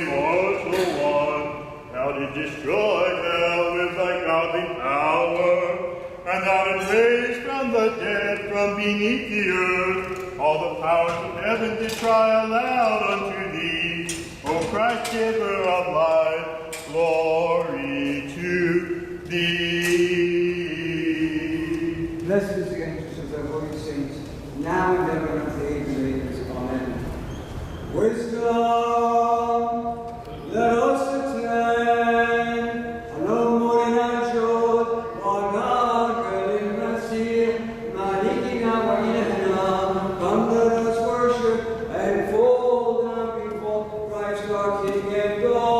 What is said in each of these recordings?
immortal one, thou didst destroy hell with thy godly power, and thou didst raise from the dead from beneath the earth. All the powers of heaven did cry aloud unto thee, O Christ, giver of life, glory to thee. Blessed is the angels of the holy saints, now and ever and unto the age of ages. Amen. Wisdom, let us attend. Hello, Morinajot, Wanagal in Nasir, Malikina wa Ilahna. Come, let us worship and fall down before Christ our King and God.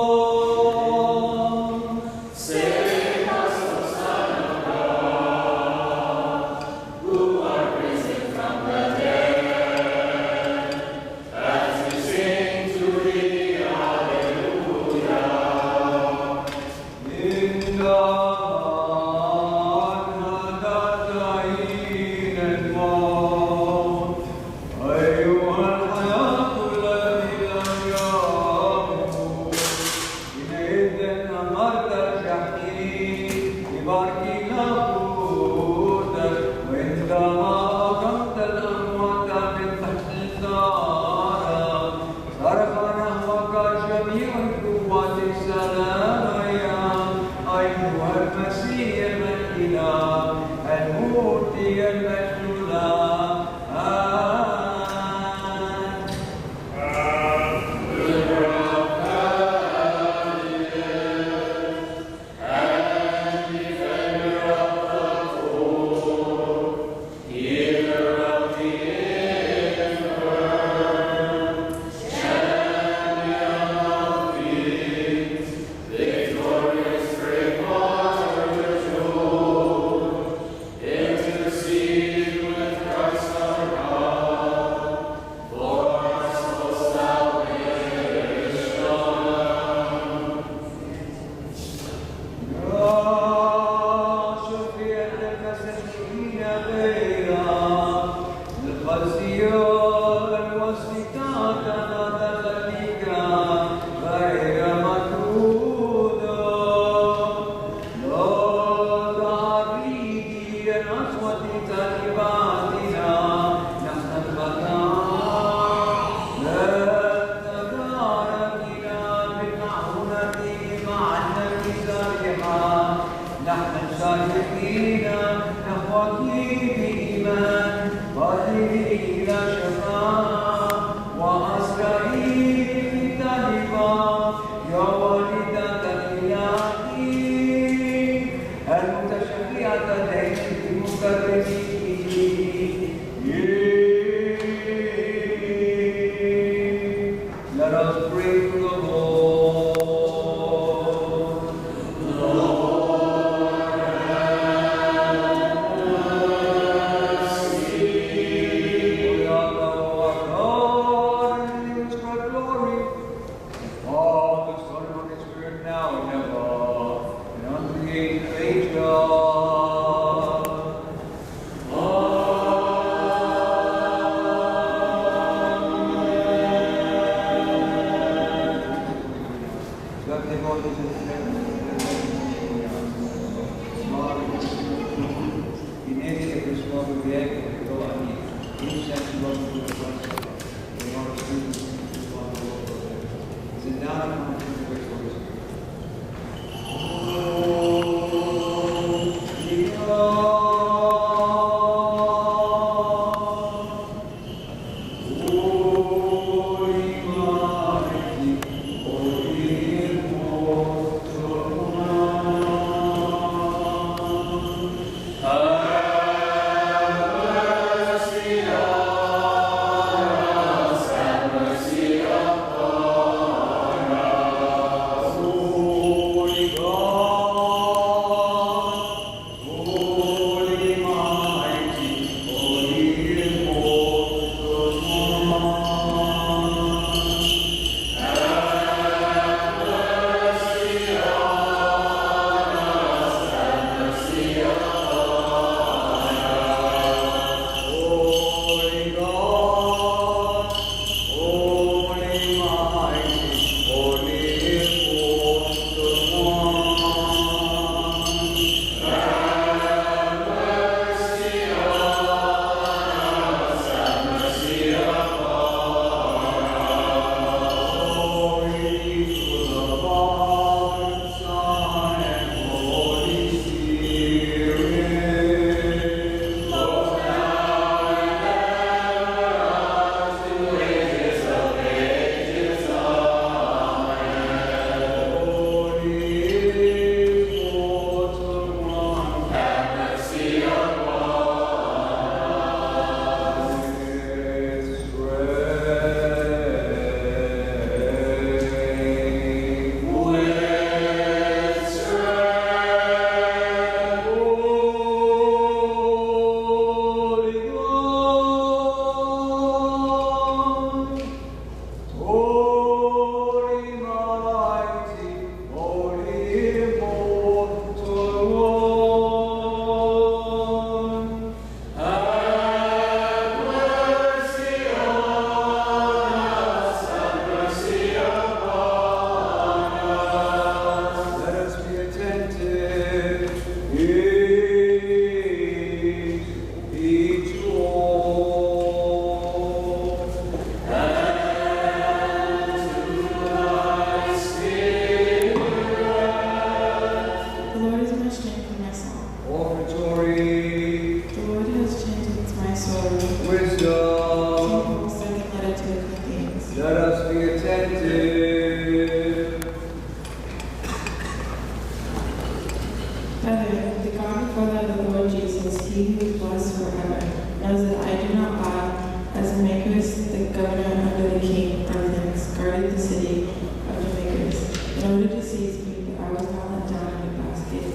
order to seize me, but I was not let down in a basket,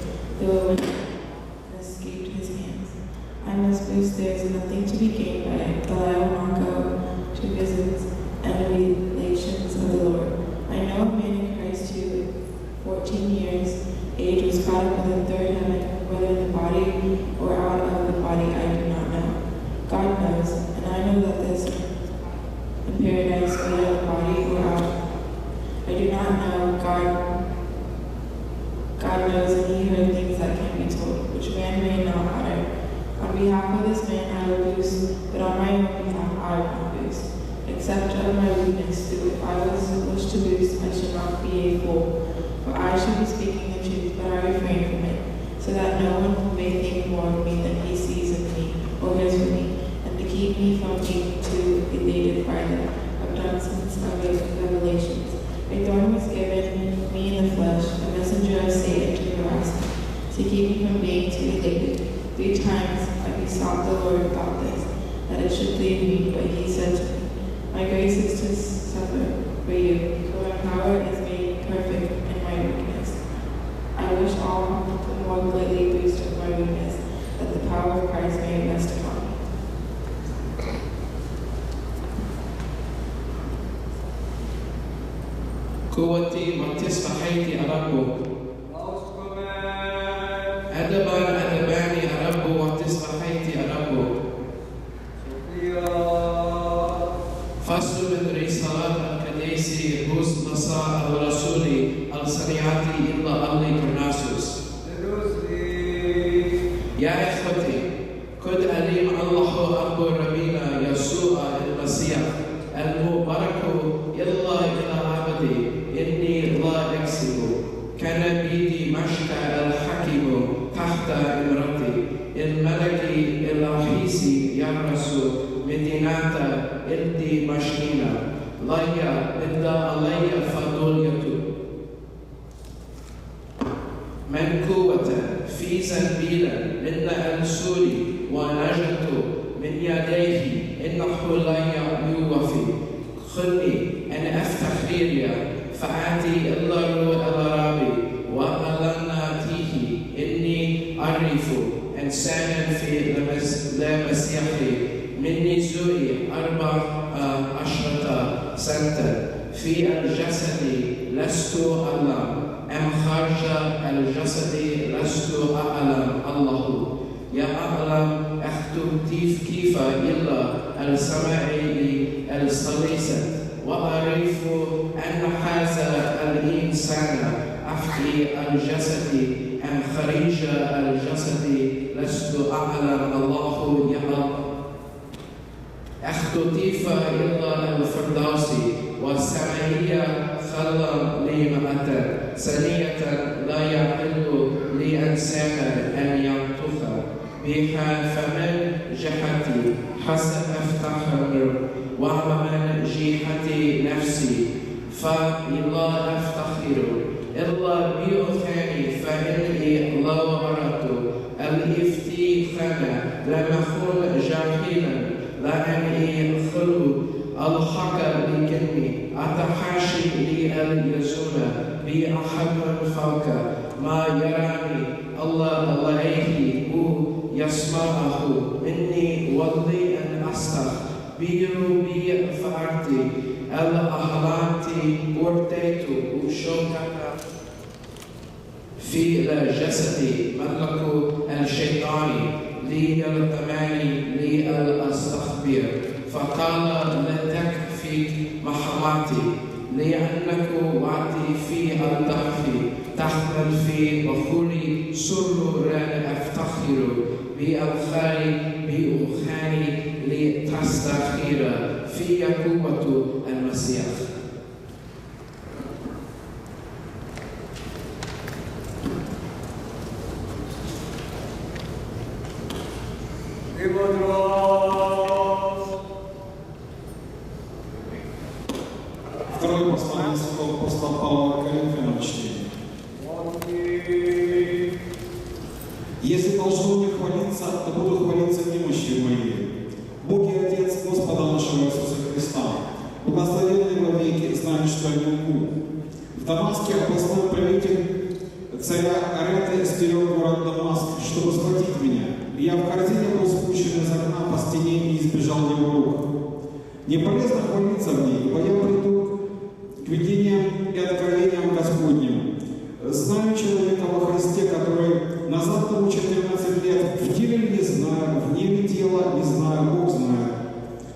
though it went and escaped his hands. I must boast there is nothing to be gained by it, but I will not go to visits and relations of the Lord. I know a man in Christ who, 14 years age, was caught up in the third heaven, whether in the body or out of the body I do not know. God knows, and I know that this in paradise, whether in the body or out. I do not know. God knows, and he heard things that can be told, which man may not utter. On behalf of this man I will boast, but on my own behalf I will not boast. Except of my weakness, if I was wished to boast, I should not be a fool. For I should be speaking the truth, but I refrain from it, so that no one may think more of me than he sees of me or hears from me, and to keep me from being too elated by the abundance of revelations. A thorn was given me in the flesh, a messenger of Satan to harass me, to keep me from being too elated. 3 times I besought the Lord about this, that it should leave me, but he said to me, my grace is to suffer for you, for my power is made perfect in my weakness. I wish all the more greatly boast of my weakness, that the power of Christ may rest upon me. قوتي وتصفحيتي أربو أدباني أربو وتصفحيتي أربو فصل من رسالات الكنيسة بوز مساء الرسولي الصنيعتي إلا الله كرناسوس يا إخوتي قد أليم الله أبو ربنا يسوع المسيح المبارك إلا إلى أبدي إني لا أكسب كان بيدي مشكى الحكيم تحت إمرتي الملك الرئيسي يرس مدينة إلدي مشكينة لايا إدى علي فضوليته من قوة في سبيلا إن أنسولي ونجت من يديه إنه لا يوفي خذني أن أفتخر فآتي الرابي وألناتيه إني أعرف إنسانا في لمسيحي مني زوي 14 سنة في الجسد لست أعلم أم خارج الجسد لست أعلم الله يعلم كيف إلا السماء الثالثة وأعرف أن هذا الإنسان أفي الجسد أم خارج الجسد لست أعلم الله يعلم كيف إلا الفردوس والسمائية خلى لي مئة ثانية لا يحل لإنسان أن ينطق بها فمن جهتي حسب أفتخر ومن جهة نفسي فإلا أفتخر إلا بأثاني فإني لا أردت الافتخار لم أكن جاهلا لأني خلو الحق لكلمي أتحاشي لي اليزون بأحد فوق ما يراني الله عليه يسمعه مني والله أن أستخبر بفعلتي الأحلامتي ورتيت وشوكك في الجسد ملك الشيطان ليلتماني لأستخبر فقال لا تكفيك محماتي لأنك وعدي في الضعف تحمل في بخوري سرورا أفتخر بأبخاري بأخاني لتستخير في قوة المسيح. Второе послание святого апостола Павла Коринфянам 4. Если должен мне хвалиться, то буду хвалиться немощью моей. Бог и Отец Господа нашего Иисуса Христа, благословенный во веки, знает, что я не лгу. В Дамаске областной правитель царя Арета стерег город Дамаск, чтобы схватить меня. И я в корзине был спущен из окна по стене и избежал его рук. Не полезно хвалиться в ней, ибо я приду к видениям и откровениям Господним. Знаю человека во Христе, который назад тому 14 лет, в теле ли не знаю, вне ли тела не знаю, Бог знает.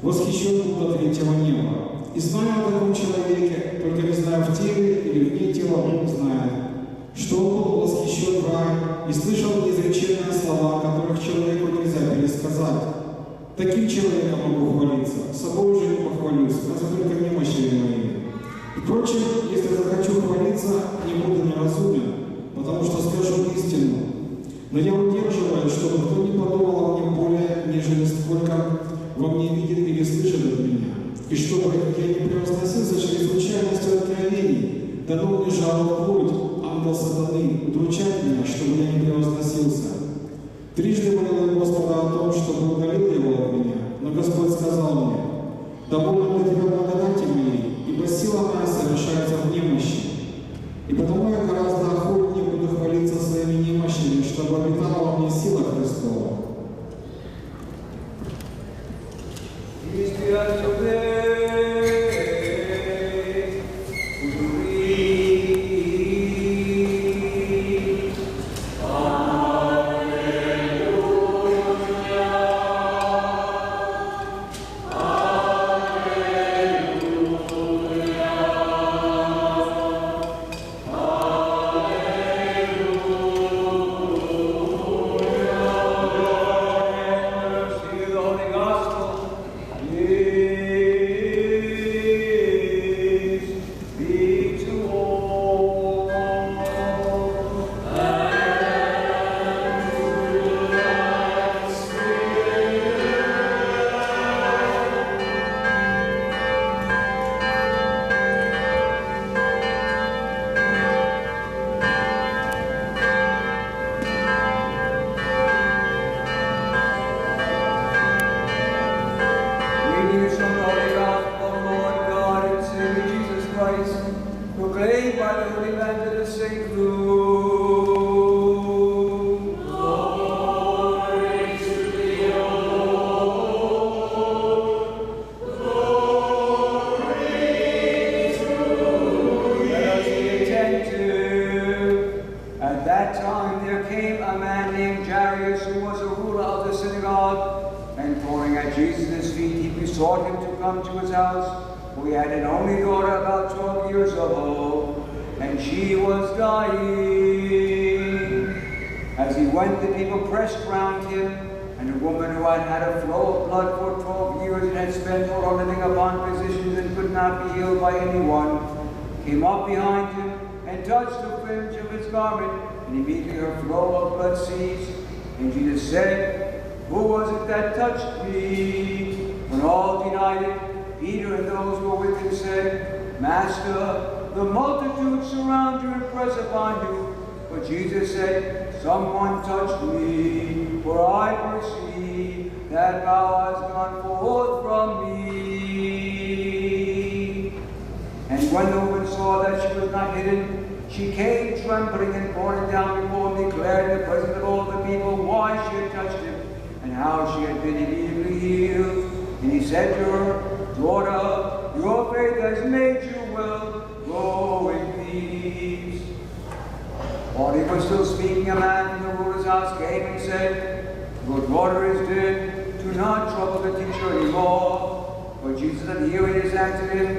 Восхищен был до третьего неба. И знаю о таком человеке, только не знаю, в теле или вне тела, Бог знает, что он был восхищен в рай и слышал неизреченные слова, которых человеку нельзя пересказать. Таким человеком могу хвалиться, собой уже не похвалюсь, разве только немощи мои. Впрочем, если захочу хвалиться, не буду неразумен, потому что скажу истину. Но я удерживаю, чтобы кто не подумал о мне более, нежели сколько во мне видит или слышит от меня. И чтобы я не превозносился чрезвычайностью откровений, дано мне жару в грудь, ангел сатаны, удручать меня, чтобы я не превозносился. Трижды молил я Господа о том, чтобы удалил его от меня, но Господь сказал мне: довольно для тебя благодати моей, ибо сила моя совершается в немощи. И потому я гораздо охотнее буду хвалиться своими немощами, чтобы обитала во мне сила Христова. Came up behind him and touched the fringe of his garment, and immediately her flow of blood ceased. And Jesus said, "Who was it that touched me?" When all denied it, Peter and those who were with him said, "Master, the multitude surround you and press upon you." But Jesus said, "Someone touched me, for I perceive that power has gone forth from me." And when the woman saw that she was not hidden, she came trembling and falling down before him, declared in the presence of all the people why she had touched him, and how she had been immediately healed. And he said to her, "Daughter, your faith has made you well. Go in peace." While he was still speaking, a man from the ruler's house came and said, "Your daughter is dead. Do not trouble the teacher anymore." But Jesus, at hearing this, answered him,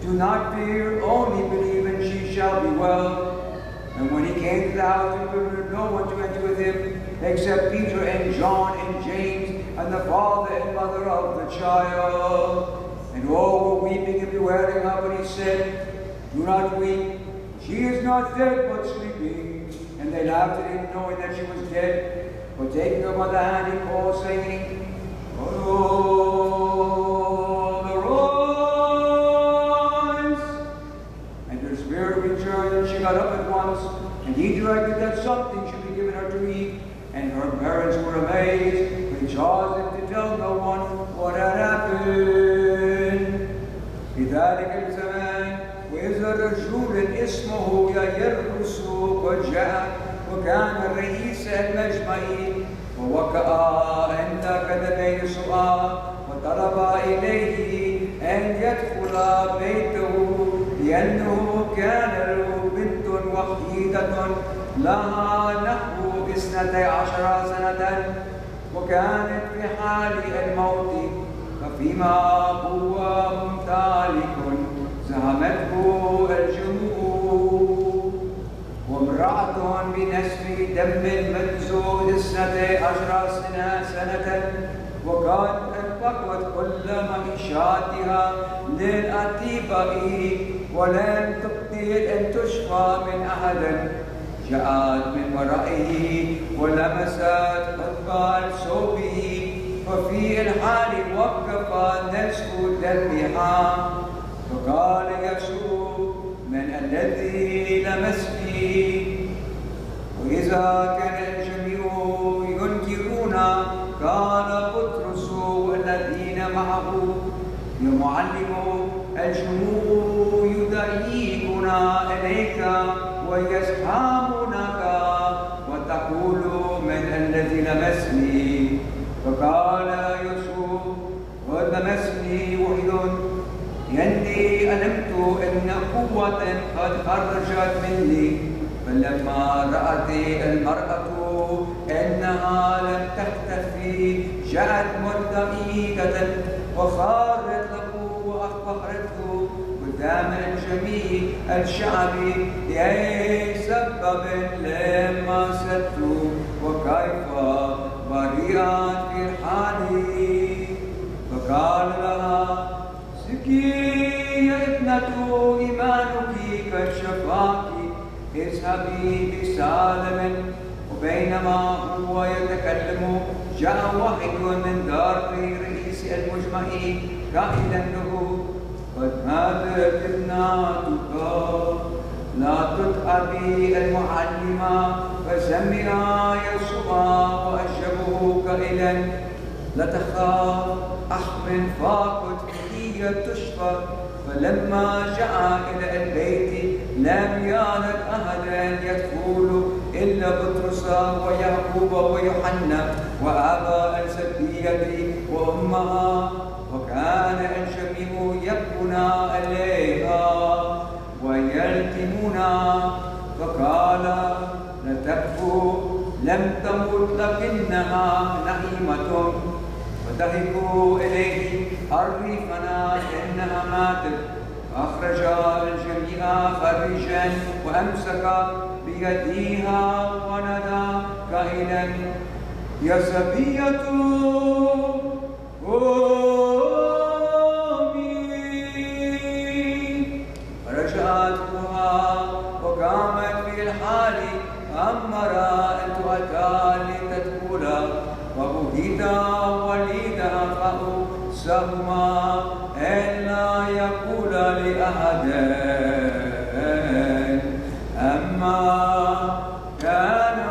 "Do not fear, only believe, and she shall be well." And when he came to the house, he permitted no one to enter with him, except Peter and John and James, and the father and mother of the child. And all were weeping and bewailing her, but he said, "Do not weep. She is not dead, but sleeping." And they laughed at him, knowing that she was dead. But taking her by the hand, he called, saying, "Oh, arise!" And her spirit returned, and she got up at once. And he directed that something should be given her to eat. And her parents were amazed, but he charged them to tell no one what had happened. لذلك الزمان وإذا رجل اسمه ييرس قد جاء وكان رئيس المجمع ووقع عند قدمي يسوع وطلب إليه أن يدخل بيته لأنه كان له بنت وحيدة لها نحو 12 سنة وكانت في حال الموت ففيما هو ممتلك زهمته الجموع وامرأة بنسف دم منذ 12 سنة وقد أنفقت كل معيشاتها للأطباء ولم تقدر أن تشفى من أحد جاءت من ورائه ولمست أطفال ثوبه وفي الحال وقف نسف دمها فقال يسوع من الذي لمسني وإذا كان الجميع ينكرون قال بطرس والذين معه يا معلم الجموع يدعيكون إليك ويزحمونك وتقول من الذي لمسني فقال يسوع قد لمسني وحد لأني علمت أن قوة قد خرجت مني فلما رأت المرأة أنها لم تختفي جاءت مرتعدة وخارت له وأخبرته قدام الجميع الشعب لأي سبب لمسته وكيف برئت في الحال فقال لها سكي يا ابنة إيمانك قد شفاك اذهبي بسالم وبينما هو يتكلم جاء واحد من دار رئيس المجمع قائلا له قد ماتت ابنتك لا تتعبي المعلمة فسمع يسوع وأجابه قائلا لا تخاف أحمل فاقد هي تشفى فلما جاء إلى البيت لم يعلم أحدا يدخل إلا بطرس ويعقوب ويوحنا وأبا الزبدية وأمها وكان الجميع يبكون عليها ويلتمون فقال لا تبكوا لم تمت لكنها نعيمة وضحكوا إليه عرفنا إنها ماتت أخرج الجميع خارجا وأمسك بيديها ونادى قائلا يا صبية قومي فرجعتها وقامت في الحال أمر أن تؤتى لتدخل وبهتا وليدها فأوصاهما ألا يقول لأحد أما كان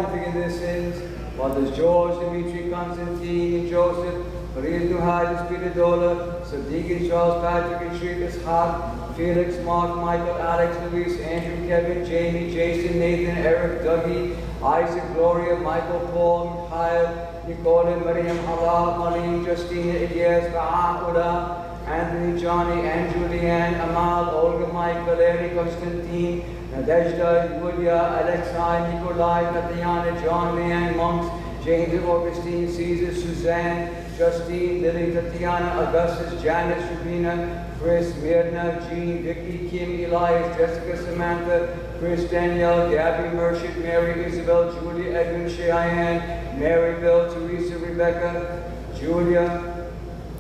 pardon and forgive their sins. Fathers George, Dimitri, Constantine, and Joseph, Maria Nuhad, Spiridola, Sadiq and Charles Patrick and Shrek Ishaq, Felix, Mark, Michael, Alex, Luis, Andrew, Kevin, Jamie, Jason, Nathan, Eric, Dougie, Isaac, Gloria, Michael, Paul, Mikhail, Nicole, Mariam, Allah, Maureen, Justina, Ilyas, Ba'a'ula, Anthony, Johnny, and Julianne, Amal, Olga, Mike, Valery, Konstantin, Nadezhda, Yulia, Alexei, Nikolai, Tatiana, John, Leanne, Monks, James, Augustine, Caesar, Suzanne, Justine, Lily, Tatiana, Augustus, Janice, Rubina, Chris, Mirna, Jean, Vicky, Kim, Elias, Jessica, Samantha, Chris, Danielle, Gabby, Mershid, Mary, Isabel, Julia, Edwin, Cheyenne, Mary, Bill, Teresa, Rebecca, Julia,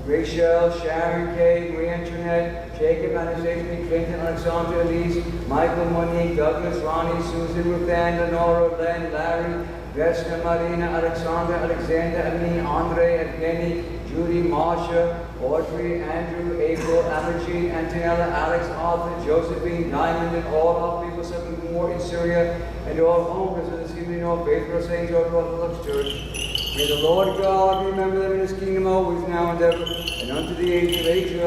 Rachel, Sharon, Kay, Marie Antoinette, Jacob, Anastasia, Clinton, Alexandra, Elise, Michael, Monique, Douglas, Ronnie, Susan, Ruth Ann, Lenora, Len, Larry, Vesna, Marina, Alexandra, Alexander, Amin, Andre, Evgeny, Judy, Marsha, Audrey, Andrew, April, Amajin, Antonella, Alex, Arthur, Josephine, Diamond, and all our people suffering more in Syria, and all homeless in the city of faithful St. George Orthodox Church. May the Lord God remember them in his kingdom always, now and ever, and unto the age of ages.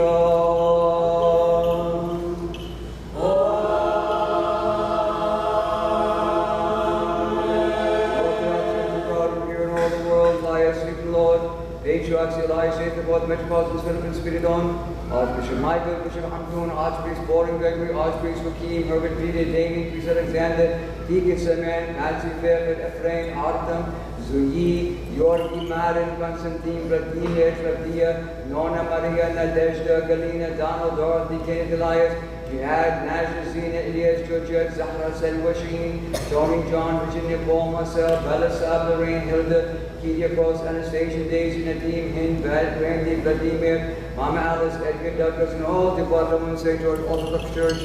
Patriarchs Elias, Both Metropolitan Philip Spiridon, Archbishop Michael, Bishop Hamdun, Archpriest Boring Gregory, Archpriest Joachim, Herbert Peter, Damien, Priest Alexander, Deacon Saman, Nancy Fairfield, Ephraim, Artem, Zuyi, Yorgi, Marin, Constantine, Vladimir, Flavia, Nona Maria, Nadezhda, Galina, Donald, Dorothy, Kenneth Elias, Jihad, Nazir, Zina, Elias, Georgette, Zahra, Selva, Sheen, Tony, John, Virginia, Paul, Marcel, Bella, Sab, Lorraine, Hilda, Kedia Cross, Anastasia, Daisy, Nadim, Hind, Randy, Vladimir, Mama Alice, Edgar, Douglas, and all the Guadalupe St. George Orthodox Church.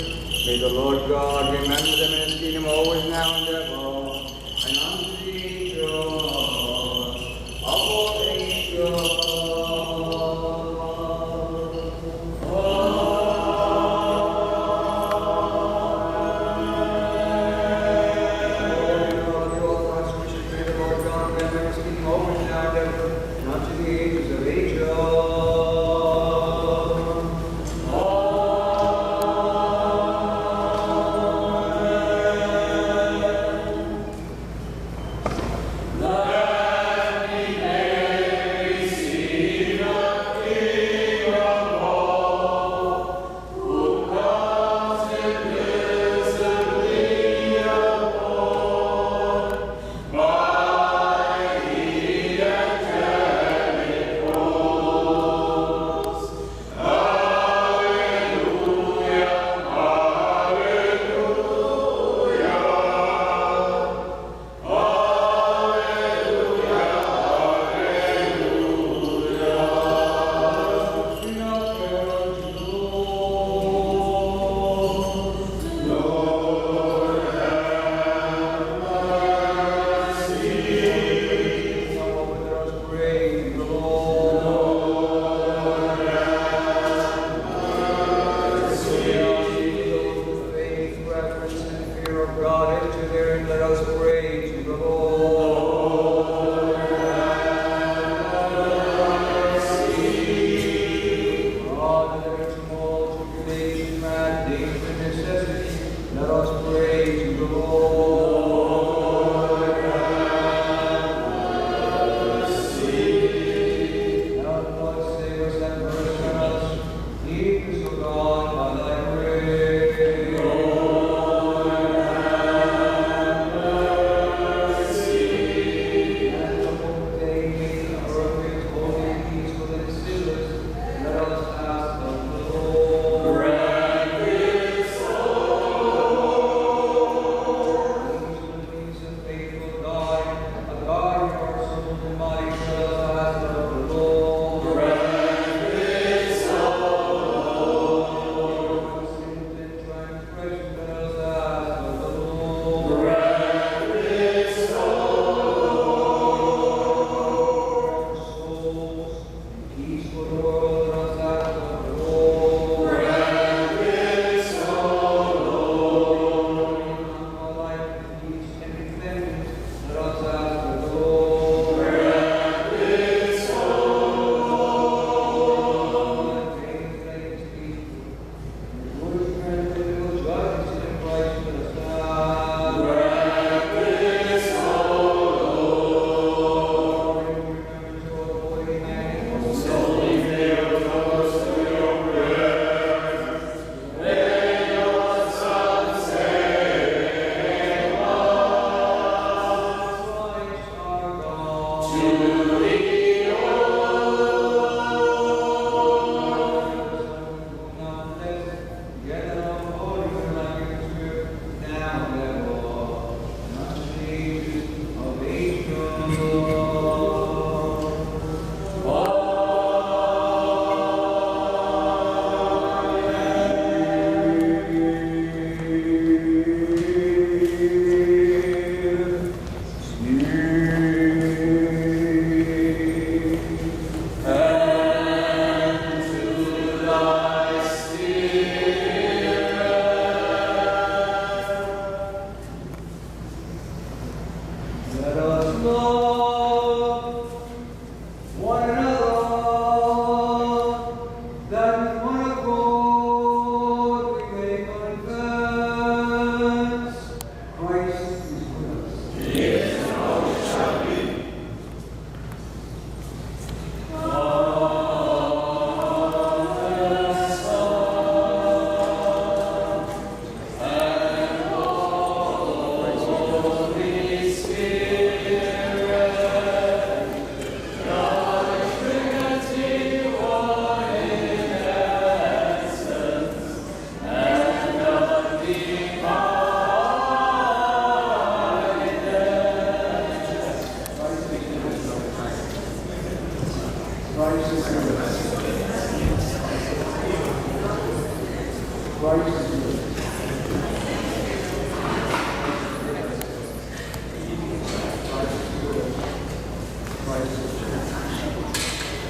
May the Lord God remember them in his kingdom always, now and ever. And unto the angels of all angels.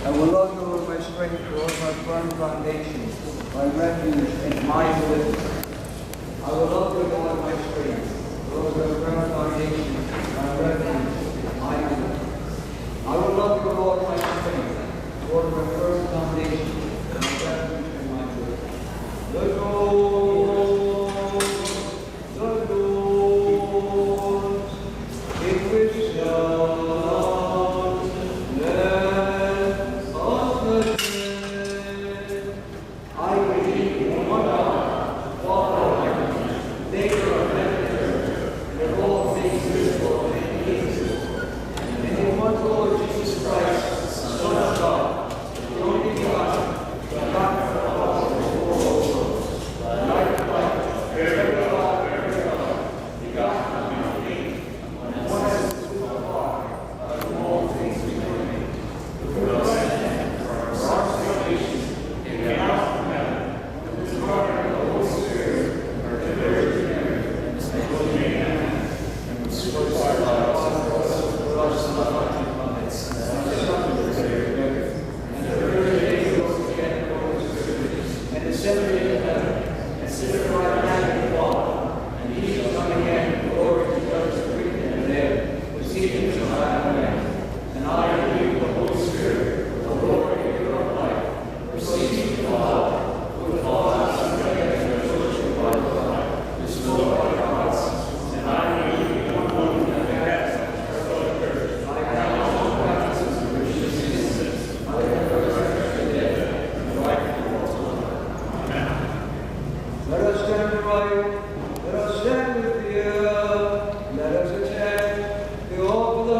I will love you with my strength, Lord, my firm foundation, my refuge, and my deliverance. I will love you, Lord, my strength, Lord, my firm foundation, my refuge, and my deliverance. I will love you, Lord, my strength, Lord, my firm foundation, my refuge, and my deliverance. The Lord, in which let us stand with you. Let us attend the oath of the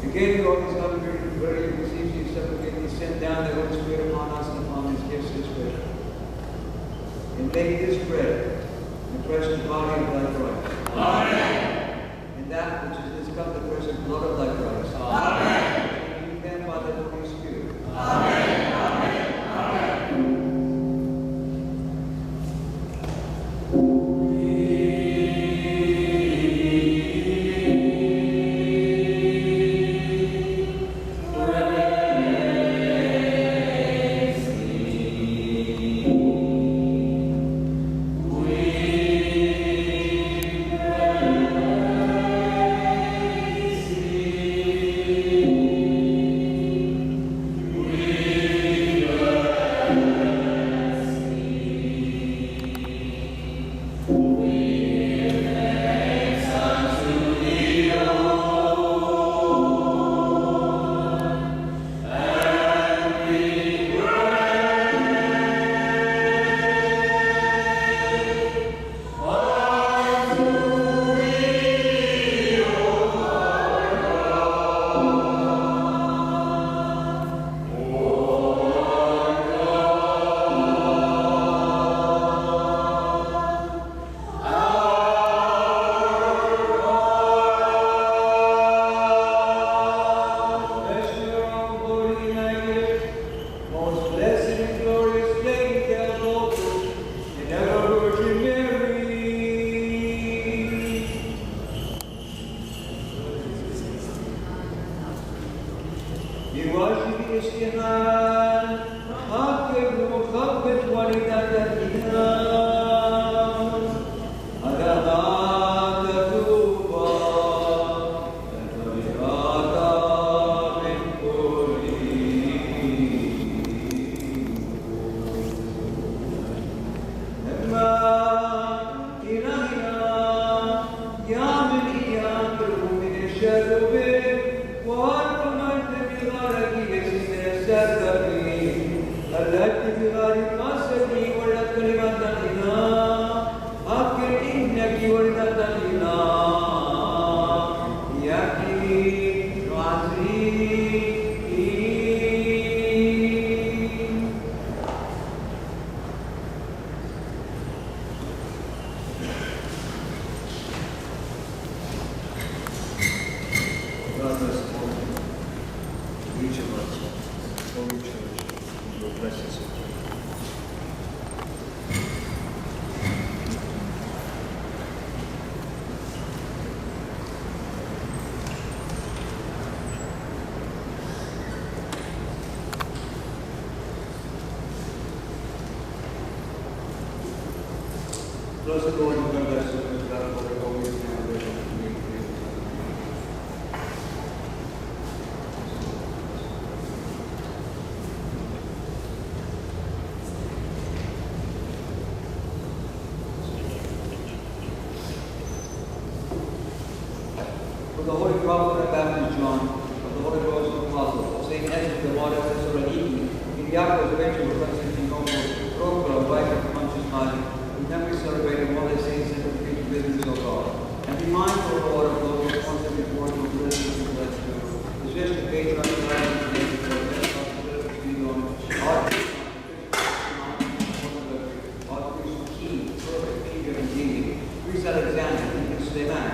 Again, Lord, is not very beseech you, supplicate, send down the Holy Spirit upon us and upon these gifts this way. And make this bread the present body of thy Christ. Amen. And that which is this cup the present blood of thy Christ. Amen. And you then by the Holy Spirit. Amen. Amen. Amen. See Blessed Lord, you come bless us with God, for the always now and ever. For the Holy Prophet and Baptist John, of the Holy Rose of Apostles, Saint Edmund, the Martyr of Thessaloniki, in the Apostles' Rachel of Constantinople, Procula, wife of Pontius Pilate, and then we celebrate all the saints and complete business of God. And be mindful, Lord, of those who constantly report your blessings and bless you. Resist the patron of God and the name of the best possibility to be known. Archbishop Key, Perfect, Peter, and Dean, Priest Alexander, Deacon Suleiman,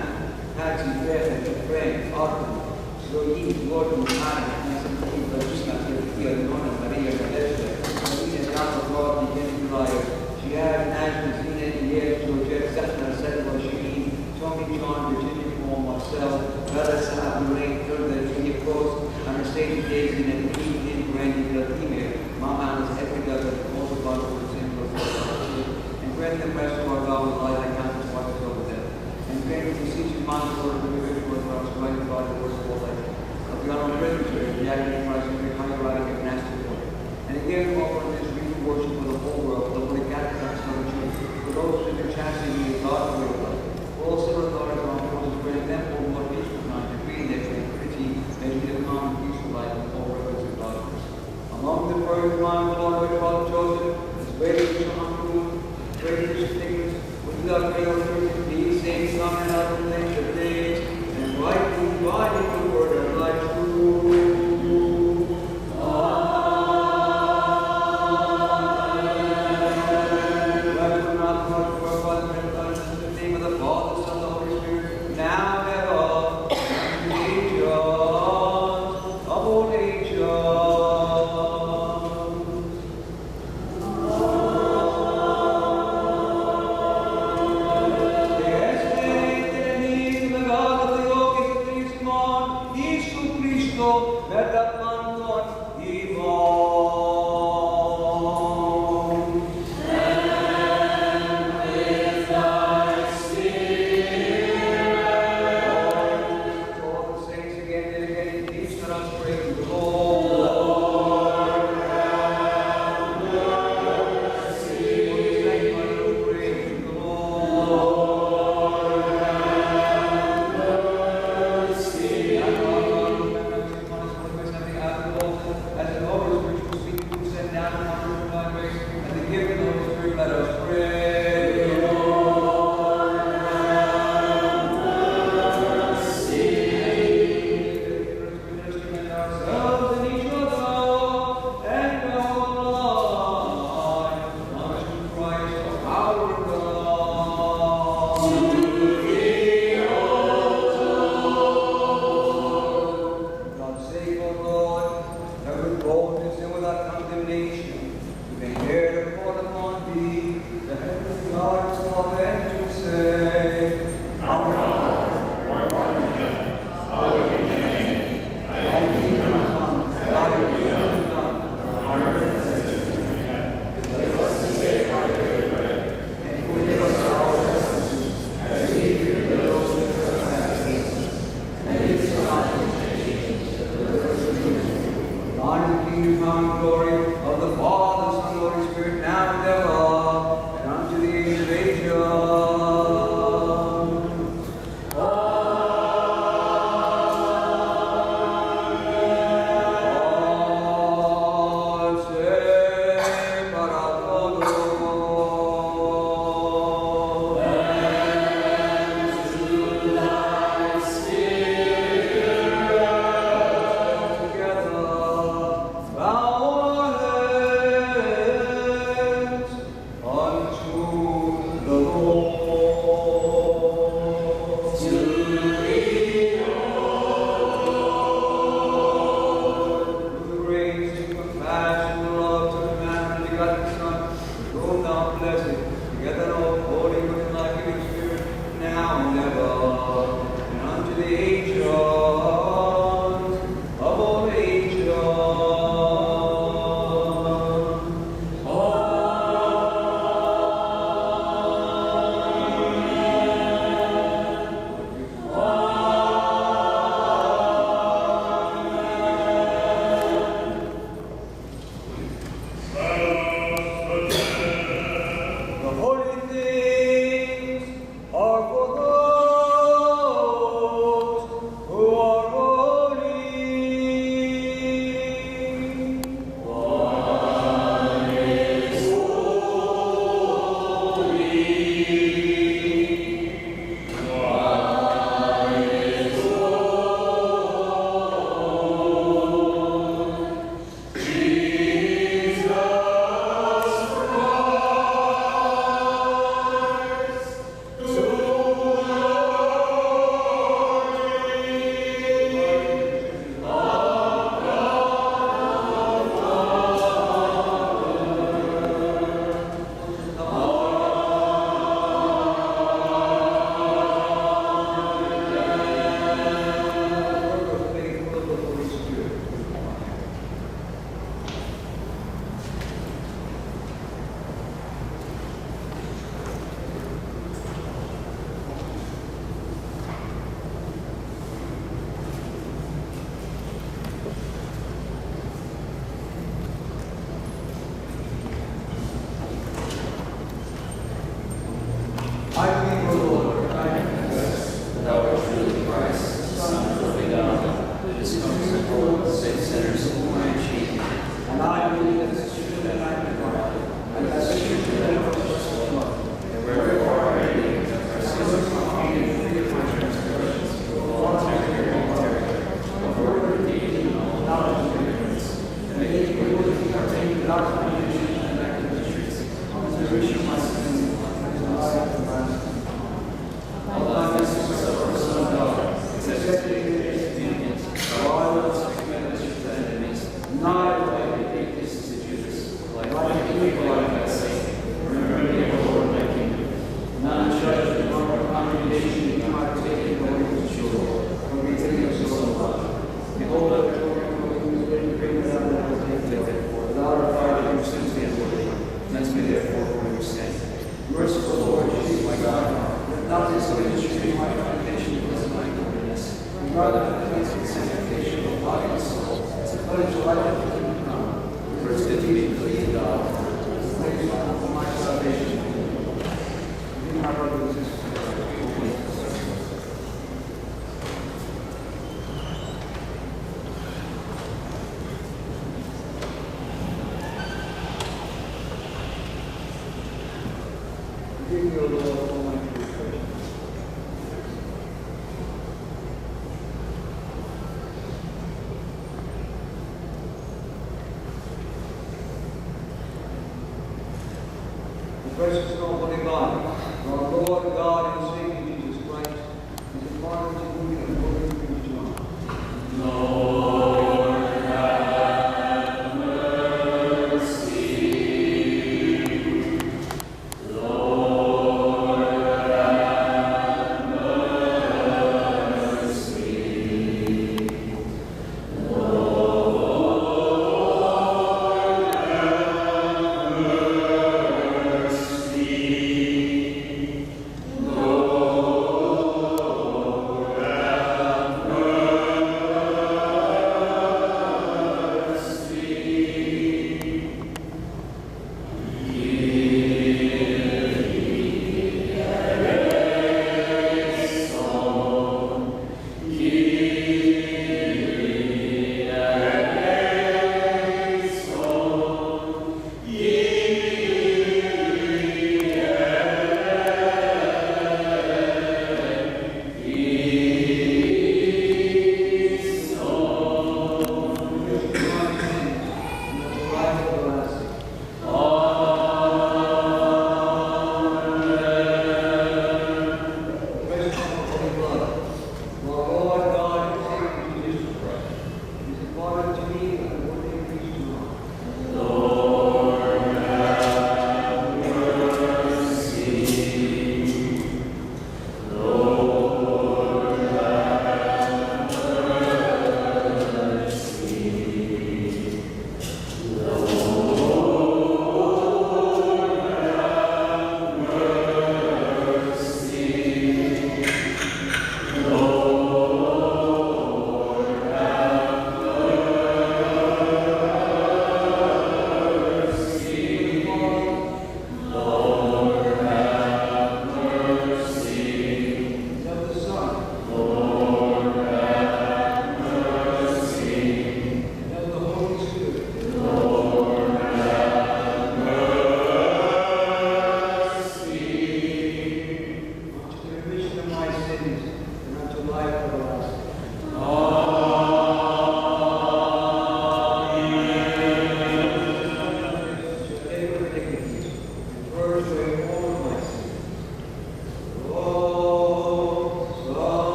Patsy, Beth, Frank, Arthur, Zoe, Gordon, Anna, Nancy, Bajuska, Tia, Nona, Maria, Nadezhda, Marina, Jana, God, beginning Liar, Jihad, Ashton, Zina, Elias, Georgette, Sethna, Sedwa, Shireen, Tommy, John, Virginia, Paul, Marcel, Bella, Sam, Lorraine, Thurber, Virginia Post, Anastasia, Daisy, and Eve, Randy, the female, Mama, Alice, Edgar, and also God for the same and grant the rest of our God with light and countless watches over them. And grant the beseeching mind of the Lord, the rich word for us, right God, the worst of all life. Of the honor of Presbytery, the agony of Christ, and the hierarchy of monastic order. And again, offer this real worship for the whole world, the Holy Catholic Church, for those who have chastity of God for your life. For all civil authorities on forces, grant them all more peaceful time to free their tranquility, and to live calm and peaceful life in all reverence and godliness. Among the first line of the Lord, our Father Joseph, his greatest uncle, greatest figures, without fail, these saints come and out of the days, and rightly dividing the word of life true. God of the Lord, is the Thine is the kingdom, power, and glory of the Father, Son, and Holy Spirit, now and ever, and unto the age of ages. Precious and holy body, our Lord God and Savior Jesus Christ, is the Father to whom you and Holy Spirit belong. Lord, have mercy. Lord, have mercy. Lord, have mercy.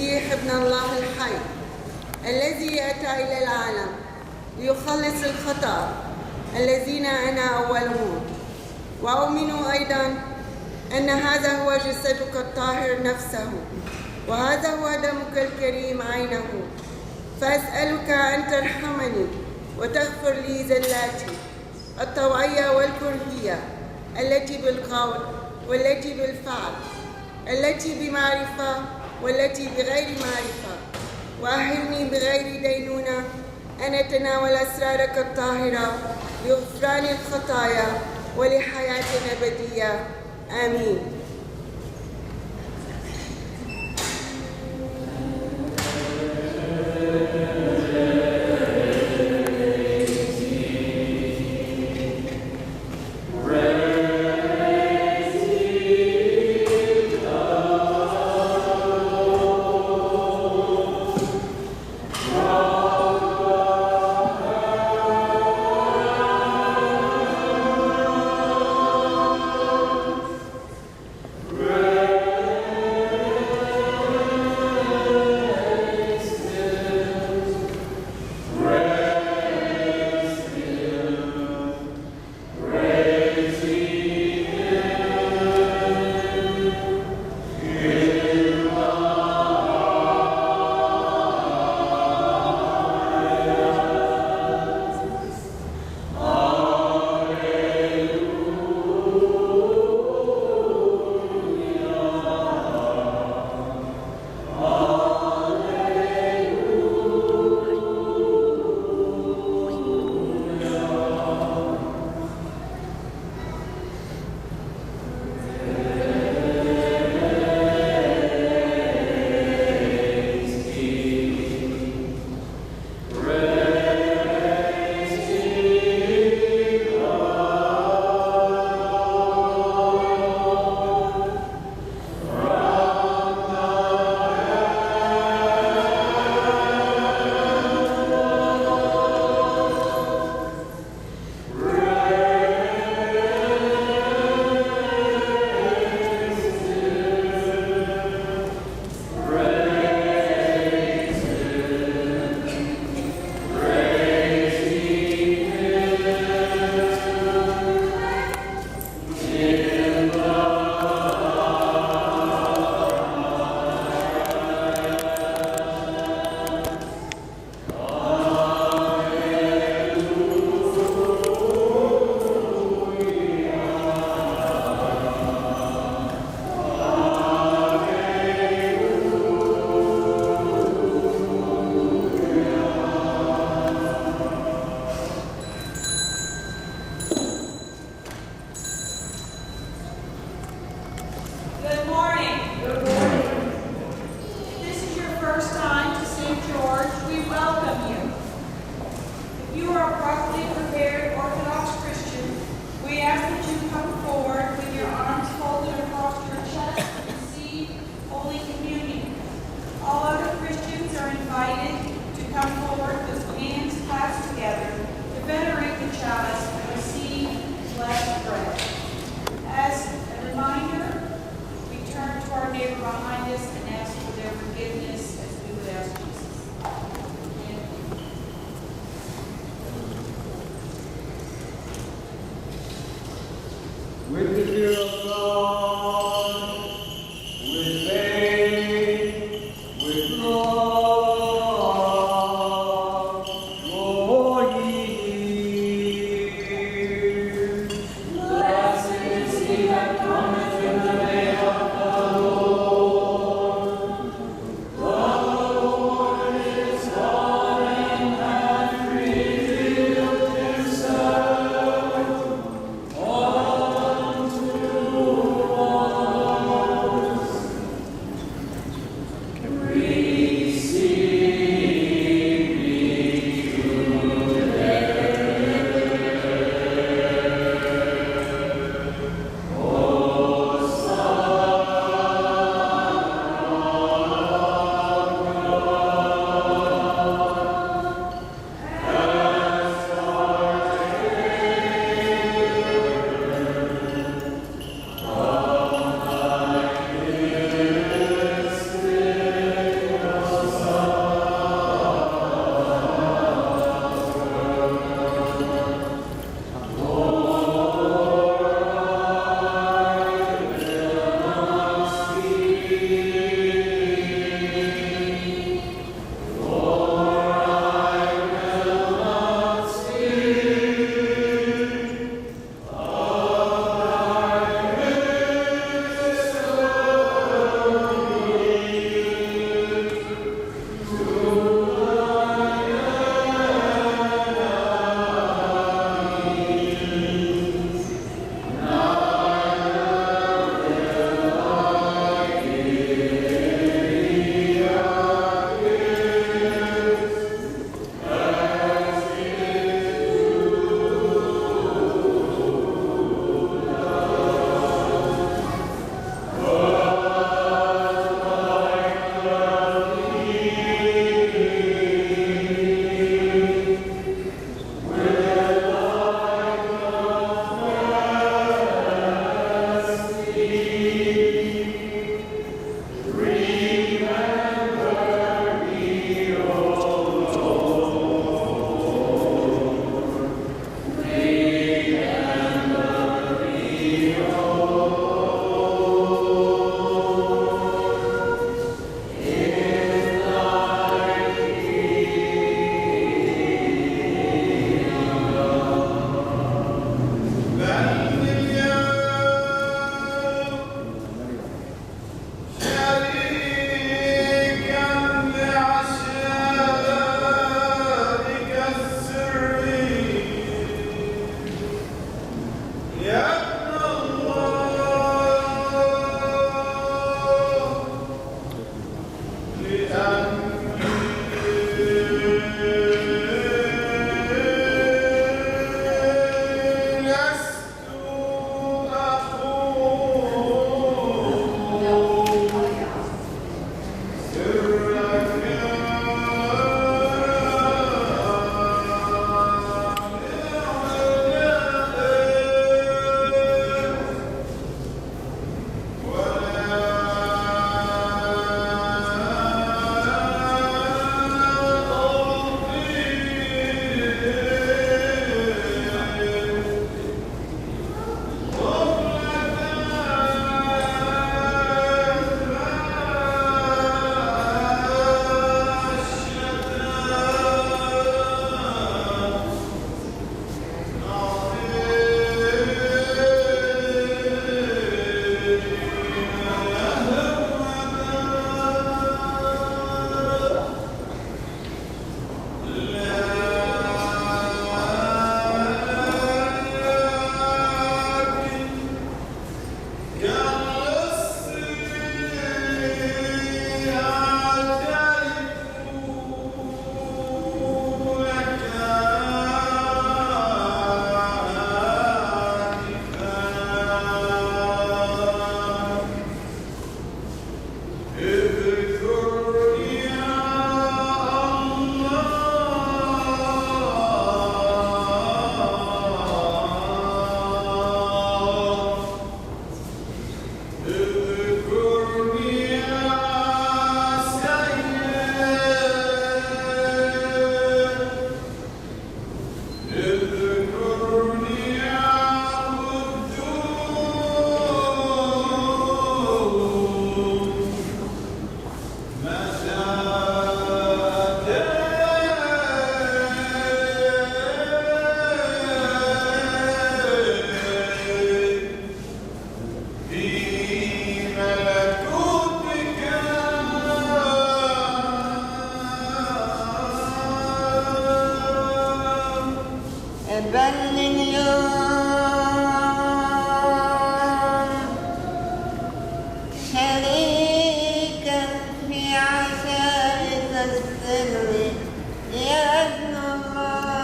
المسيح ابن الله الحي الذي أتى إلى العالم ليخلص الخطاة الذين أنا أولهم. وأؤمن أيضا أن هذا هو جسدك الطاهر نفسه، وهذا هو دمك الكريم عينه. فأسألك أن ترحمني وتغفر لي زلاتي الطوعية والكرهية، التي بالقول والتي بالفعل، التي بمعرفة والتي بغير معرفة، وأهلني بغير دينونة أن أتناول أسرارك الطاهرة لغفران الخطايا ولحياة أبدية. آمين. With the fear of God, with faith, with love, draw near. Blessed is he that cometh in the name of the Lord. The Lord is God and hath revealed himself unto us. Receive بل اليوم شريكا في عشائر السر يا ابن الله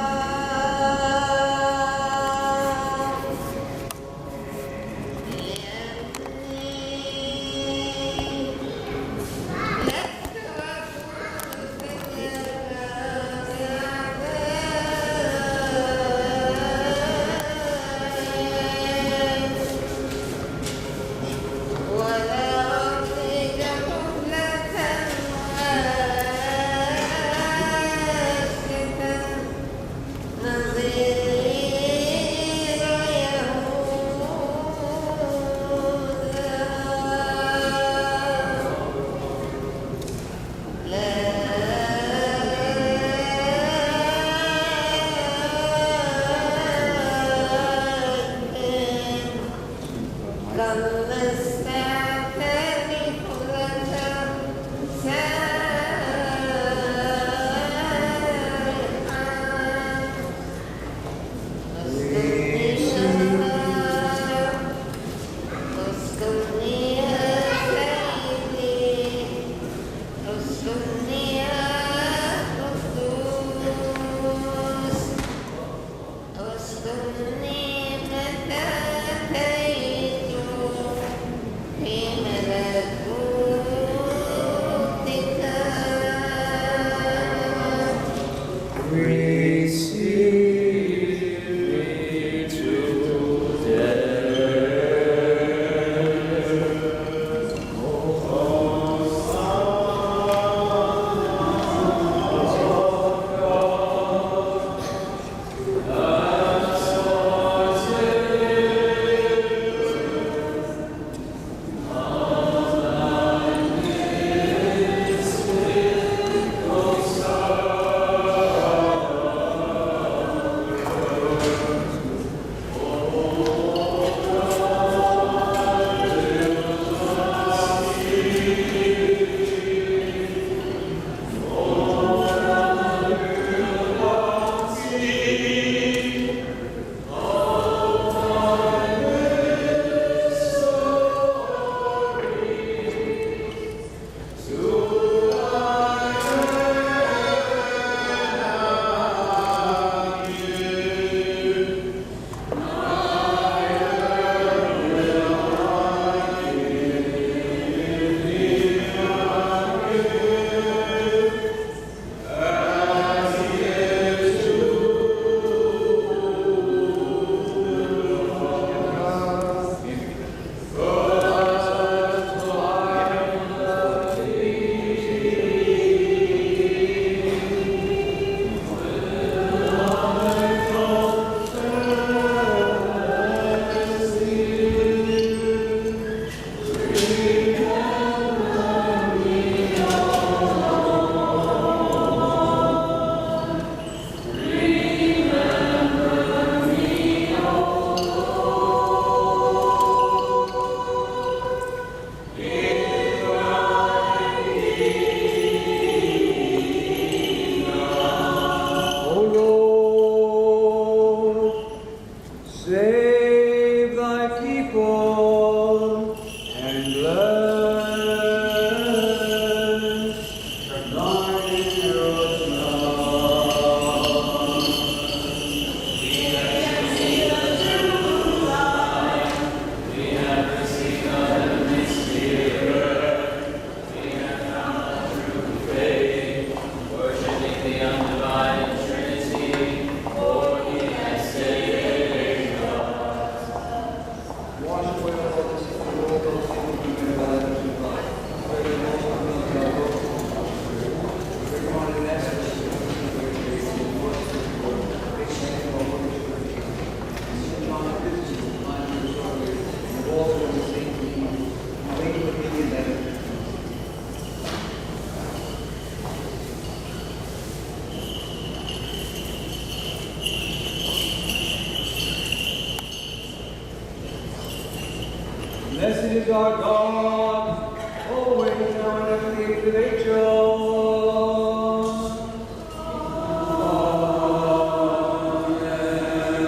Blessed is our God, always now and ever, the age of ages. Amen.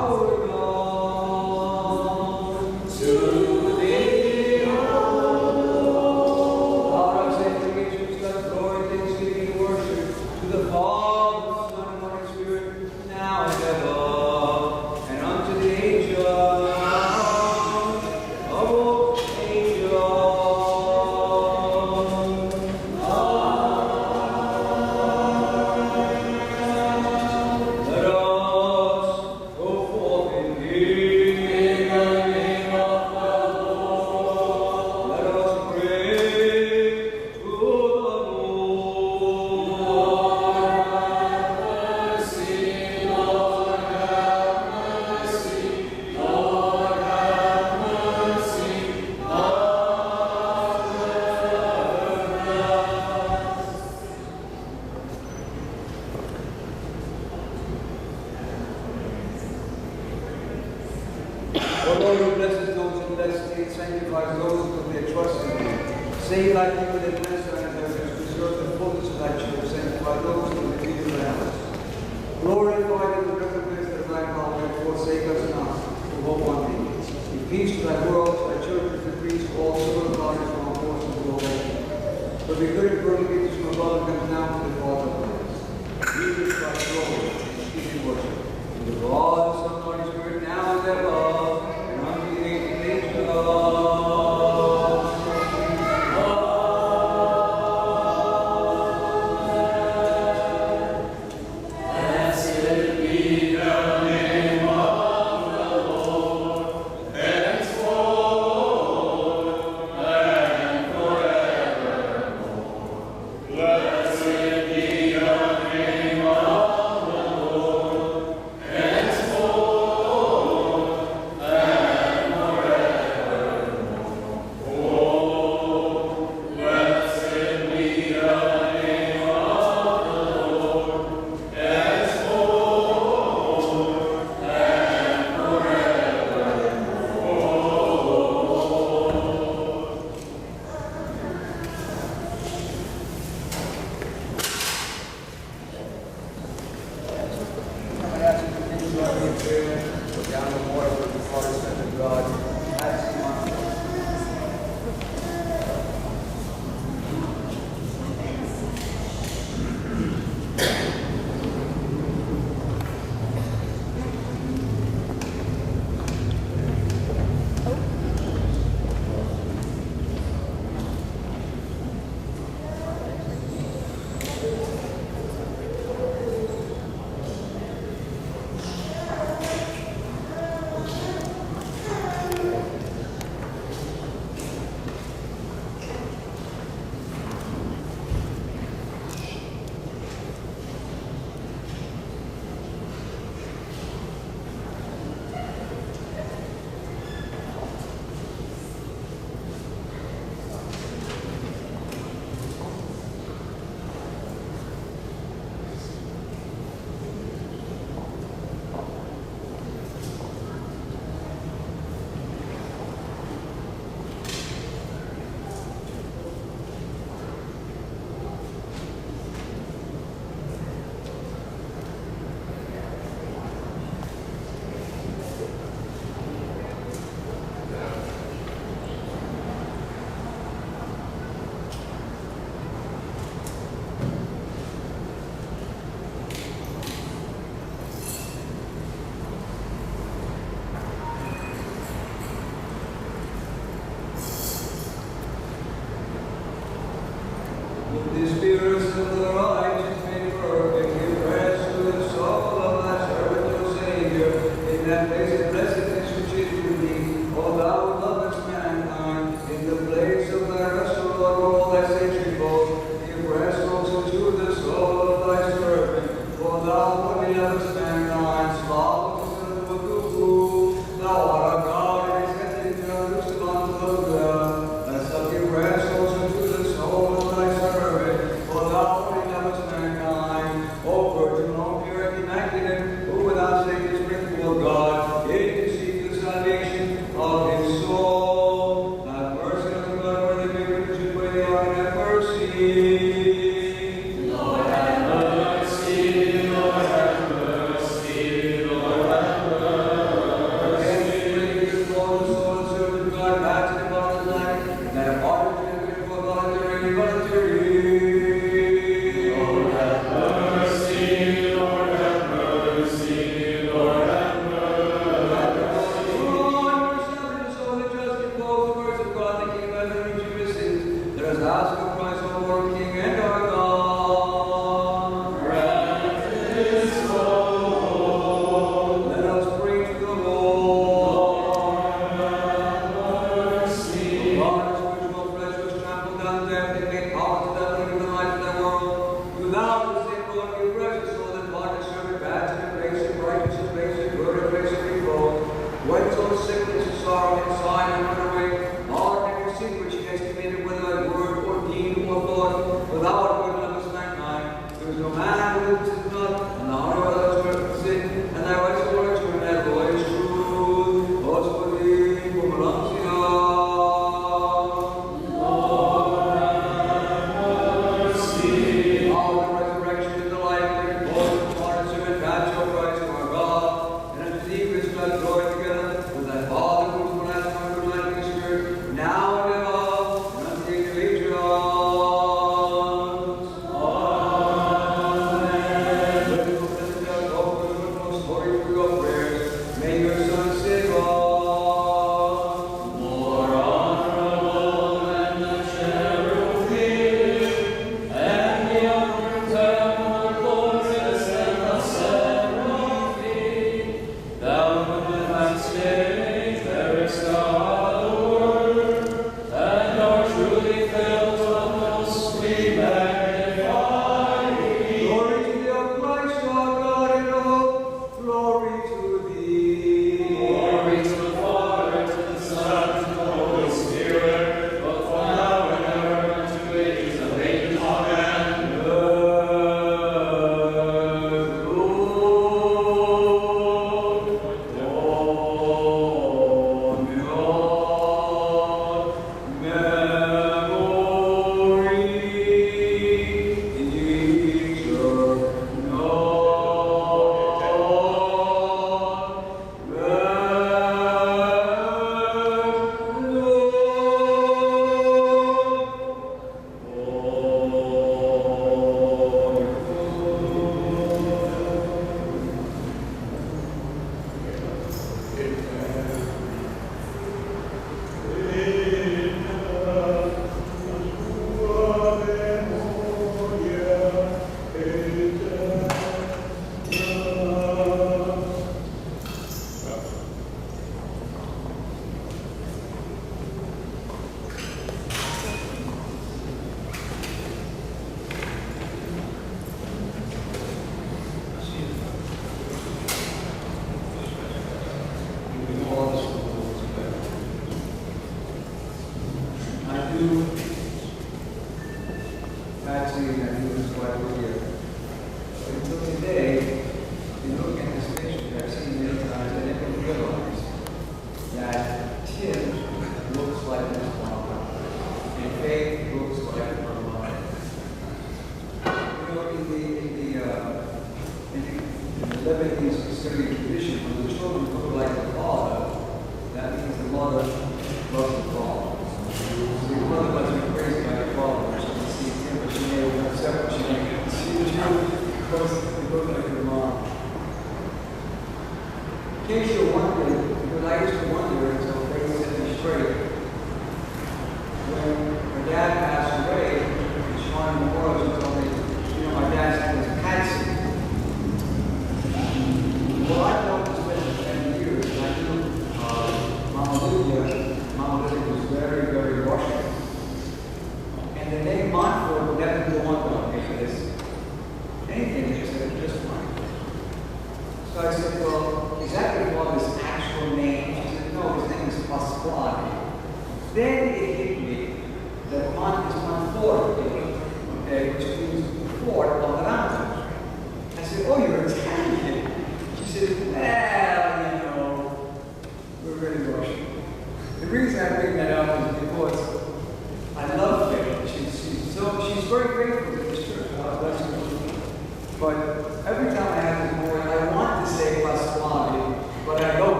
our God. To thee, O Lord. Our sanctification, God, glory, thanksgiving, and worship to the Father, Son, and Holy Spirit, now and ever, and unto the angels of all angels. Let us go forth in the name of the Lord. Let us pray to the Lord. O Lord, who blesses those who bless thee, and sanctifies those who put their trust in thee. Save thy people that bless thy inheritance, preserve the fullness of thy church, sanctify those who defeat the house. Glorify them with recompense of thy power, and forsake us not, who hope on thee. Give peace to thy world, to thy churches, and peace to all civil bodies from all portions of all nations. For the good and burning gifts from above and comes down to the Father of Christ. Jesus Christ, Lord, speak in worship. In the Father, Son, and Holy Spirit, now and ever. The spirits of the righteous made perfect, give rest to the soul of thy servant, O Savior, in that place of blessedness which is with thee. O thou who lovest mankind, in the place of thy rest, O Lord, of all thy sacred foes, give rest also to the soul of thy servant. O thou who lovest mankind, slow to the cuckoo, thou art a God, and is set in the loose upon the ground. Let us give rest also to the soul of thy servant. For thou only lovest mankind, O Virgin, O pure and immaculate, who without stain is sprinkled, O God, in outside and run away. Lord, every secret she has committed, whether by word or deed or thought, without good limits of mankind. There is no man who lives not, and the heart of others will sin, and thy righteous words will never always true. Господи, помолимся.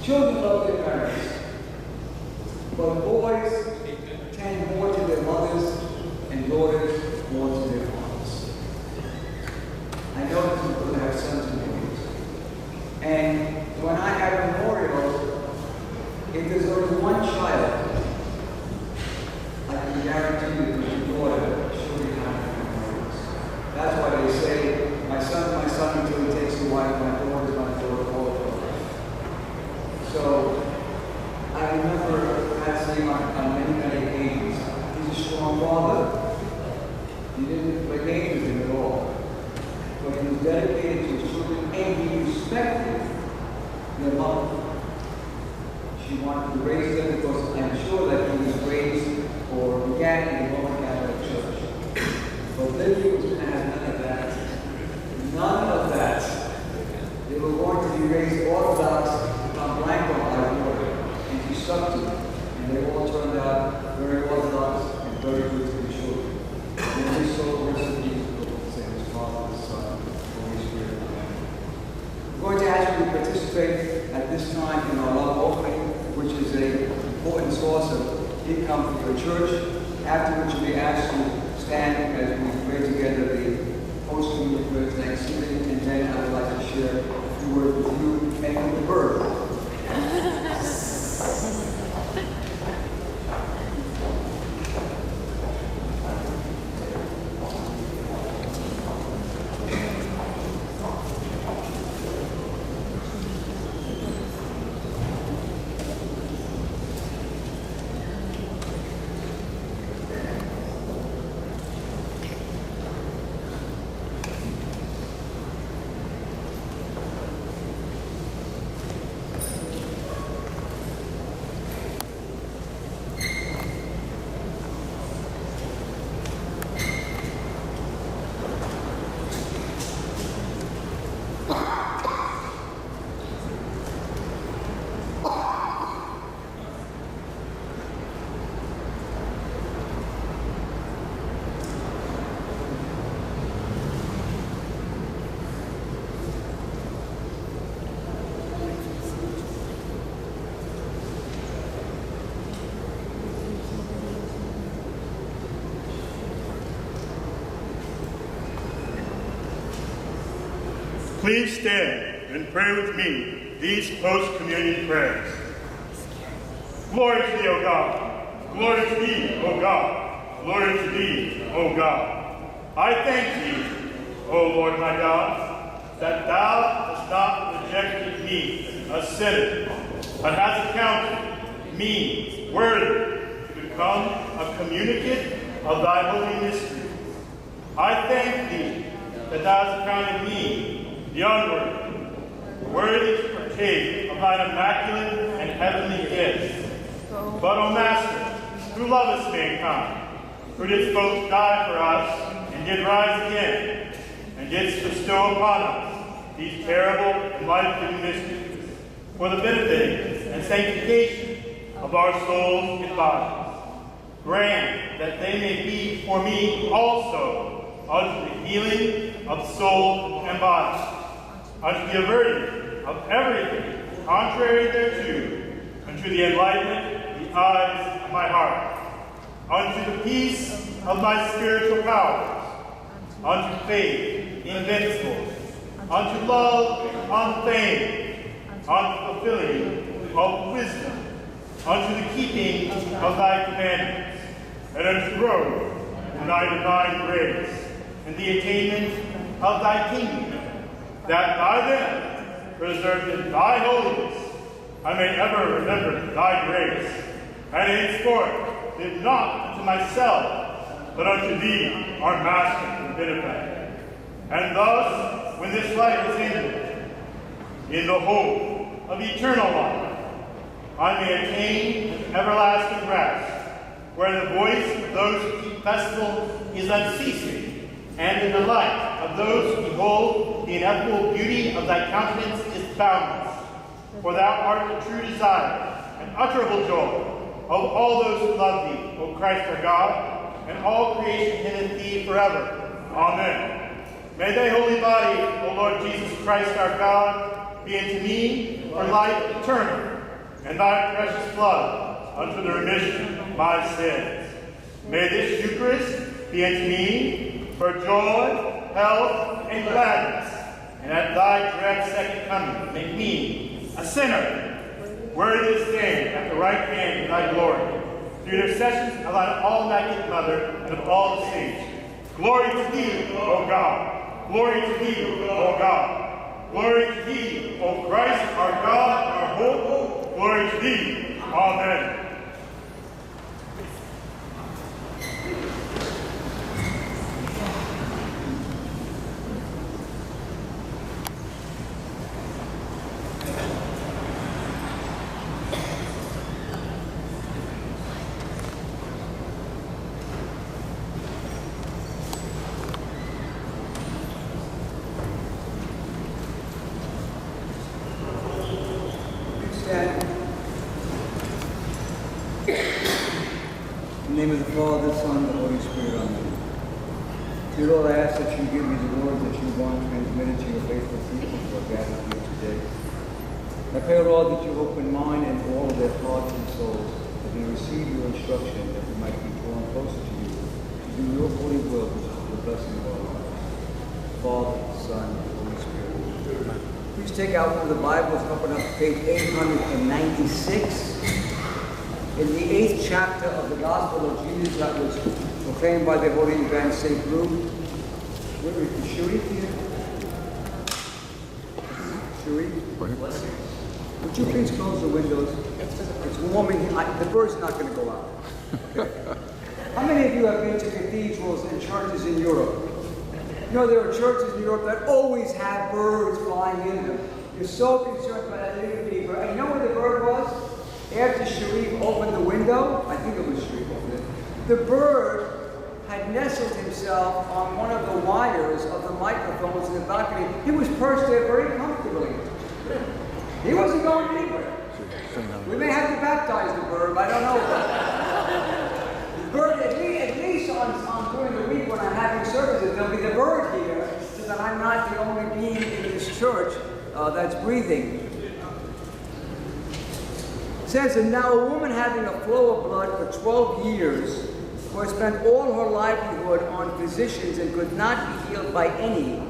Children love their parents, but boys tend more to their mothers and daughters more to their fathers. I know this because I have sons and daughters. And when I have memorials, if there's only one child, I can guarantee you that your daughter she'll be having memorials. That's why they say, my son until he takes a wife, my daughter's my daughter, all of her. So, I remember asking on many, many occasions, he's a strong father. He didn't play games with him at all. But he was dedicated to his children and he their mother. She wanted to raise them because I'm sure that he was raised or began in the Roman Catholic Church. But Lydia was going to have none of that. None of that. They were going to be raised Orthodox on Blanco by water. And she stuck to them. And they all turned out very Orthodox and very good to the children. And they saw the rest of these people say, his Father, the Son, the Holy Spirit. We're going to ask you to participate at this time in our love offering, which is an important source of income for your church. After which we ask you to stand as we pray together the post-communion prayer thanksgiving, and then I would like to share a few words with you and with the bird. Please stand and pray with me these post-communion prayers. Glory to thee, O God. Glory to thee, O God. Glory to thee, O God. I thank thee, O Lord my God, that thou hast not rejected me, a sinner, but hast accounted me worthy to become a communicant of thy holy mystery. I thank thee that thou hast accounted me the unworthy, worthy to partake of thine immaculate and heavenly gifts. But, O Master, who lovest mankind, who didst both die for us and did rise again, and didst bestow upon us these terrible and life-giving mysteries, for the benefit and sanctification of our souls and bodies, grant that they may be for me also unto the healing of soul and body, unto the averting of everything contrary thereto, unto the enlightenment of the eyes of my heart, unto the peace of my spiritual powers, unto faith invincible, unto love unfeigned, unto fulfilling of wisdom, unto the keeping of thy commandments, and unto growth in thy divine grace, and the attainment of thy kingdom, that by them, preserved in thy holiness, I may ever remember thy grace, and henceforth live not unto myself, but unto thee, our Master and benefactor. And thus, when this life is ended, in the hope of eternal life, I may attain an everlasting rest, where the voice of those who keep festival is unceasing, and the delight of those who behold the ineffable beauty of thy countenance is boundless. For thou art the true desire and utterable joy of all those who love thee, O Christ our God, and all creation hidden thee forever. Amen. May thy holy body, O Lord Jesus Christ our God, be unto me for life eternal, and thy precious blood unto the remission of my sins. May this Eucharist be unto me for joy, health, and gladness, and at thy dread second coming make me, a sinner, worthy to stand at the right hand of thy glory, through the intercessions of thine all-immaculate Mother and of all the saints. Glory to thee, O God. Glory to thee, O God. Glory to thee, O Christ, our God, our hope. Glory to thee. Amen. Dear Lord, I ask that you give me the words that you want transmitted to your faithful people who are gathered here today. I pray, Lord, that you open mine and all of their hearts and souls, that they receive your instruction, that we might be drawn closer to you, to do your holy will, which is the blessing of our lives. Father, Son, and Holy Spirit. Please take out one of the Bibles, open up page 896. In the 8th chapter of the Gospel of Jesus that was proclaimed by the Holy Evangelist St. Luke. Where is the Sharif here? Sharif? Would you please close the windows? It's warm in here. The bird's not going to go out. How many of you have been to cathedrals and churches in Europe? You know, there are churches in Europe that always have birds flying in them. You're so concerned about that living people. And you know where the bird was? After Sharif opened the window, I think it was Sharif opened it, the bird had nestled himself on one of the wires of the microphones in the balcony. He was perched there very comfortably. He wasn't going anywhere. We may have to baptize the bird, I don't know. The bird, at least on during the week when I'm having services, there'll be the bird here, so that I'm not the only being in this church that's breathing. It says, and now a woman having a flow of blood for 12 years, who had spent all her livelihood on physicians and could not be healed by any,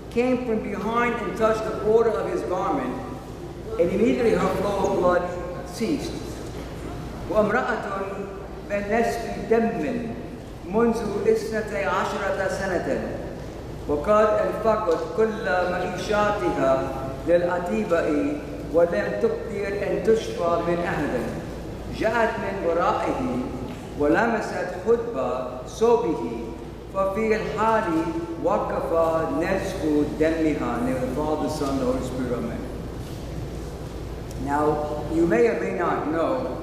came from behind and touched the border of his garment, and immediately her flow of blood ceased. وامرأة من نسف دم منذ 12 سنة وقد انفقت كل معيشاتها للأطباء ولم تقدر أن تشفى من أحد جاءت من ورائه ولمست خطبة صوبه ففي الحال وقف نزف دمها. In the name of the Father, the Son, and the Holy Spirit. Amen. Now, you may or may not know,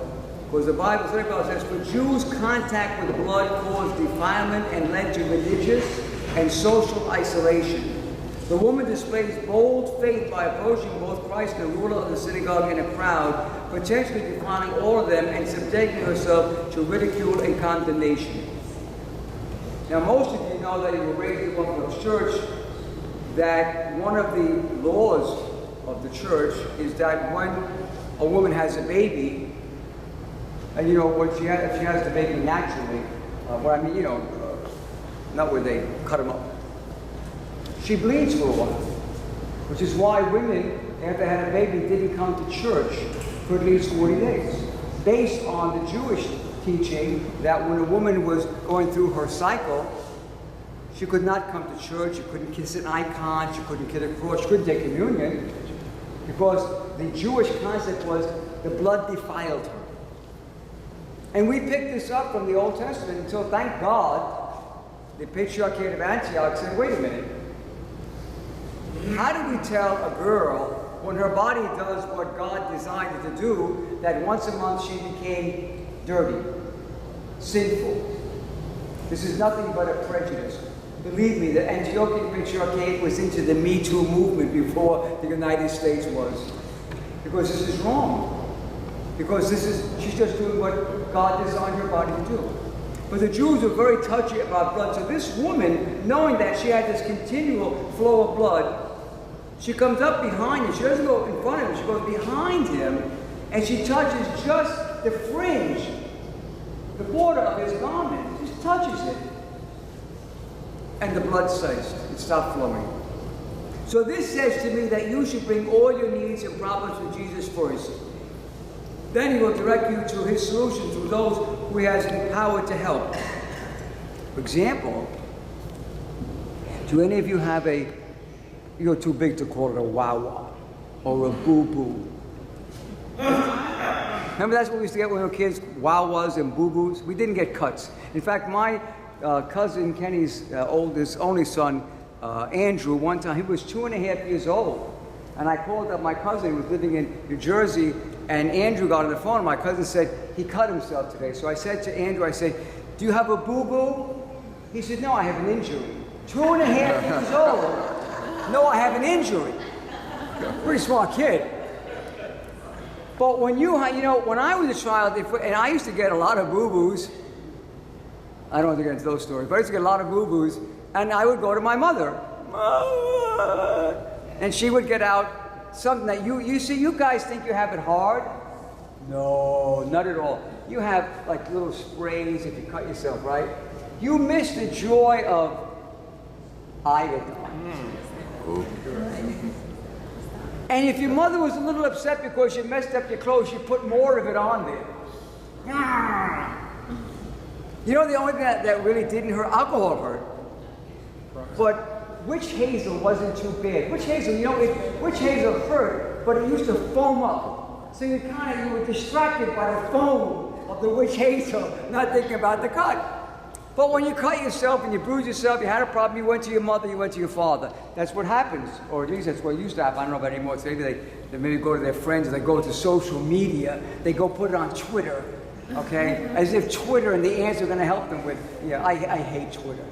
because the Bible says, for Jews, contact with blood caused defilement and led to religious and social isolation. The woman displays bold faith by approaching both Christ, the ruler of the synagogue, and a crowd, potentially defiling all of them and subjecting herself to ridicule and condemnation. Now, most of you know that you were raised in the Orthodox Church, that one of the laws of the church is that when a woman has a baby, and you know, when if she has the baby naturally, not where they cut them up, she bleeds for a while, which is why women, after they had a baby, didn't come to church for at least 40 days, based on the Jewish teaching that when a woman was going through her cycle, she could not come to church, she couldn't kiss an icon, she couldn't kiss a cross, she couldn't take communion, because the Jewish concept was the blood defiled her. And we picked this up from the Old Testament until, thank God, the Patriarchate of Antioch said, wait a minute, how do we tell a girl when her body does what God designed it to do, that once a month she became dirty, sinful? This is nothing but a prejudice. Believe me, the Antiochian Patriarchate was into the Me Too movement before the United States was. Because this is wrong. Because she's just doing what God designed her body to do. But the Jews were very touchy about blood. So this woman, knowing that she had this continual flow of blood, she comes up behind him. She doesn't go in front of him. She goes behind him, and she touches just the fringe, the border of his garment. Just touches it. And the blood ceased. It stopped flowing. So this says to me that you should bring all your needs and problems to Jesus first. Then he will direct you to his solution, to those who he has empowered to help. For example, do any of you have you're too big to call it a wawa or a boo-boo? Remember that's what we used to get when we were kids, wawas and boo-boos? We didn't get cuts. In fact, my cousin Kenny's only son, Andrew, one time, he was 2.5 years old. And I called up my cousin who was living in New Jersey, and Andrew got on the phone. My cousin said, he cut himself today. So I said to Andrew, I said, do you have a boo-boo? He said, no, I have an injury. 2.5 years old. No, I have an injury. Pretty smart kid. But when when I was a child, and I used to get a lot of boo-boos, I don't want to get into those stories, but I used to get a lot of boo-boos, And I would go to my mother. And she would get out something that you see, you guys think you have it hard? No, not at all. You have like little sprays if you cut yourself, right? You miss the joy of iodine. And if your mother was a little upset because you messed up your clothes, she put more of it on there. You know, the only thing that really didn't hurt, alcohol hurt. But witch hazel wasn't too bad. Witch hazel, you know, witch hazel hurt, but it used to foam up. So you were distracted by the foam of the witch hazel, not thinking about the cut. But when you cut yourself and you bruise yourself, you had a problem, you went to your mother, you went to your father. That's what happens, or at least that's what used to happen. I don't know about anymore. So maybe they maybe go to their friends, or they go to social media, they go put it on Twitter, okay? As if Twitter and the answer are going to help them with, yeah, I hate Twitter.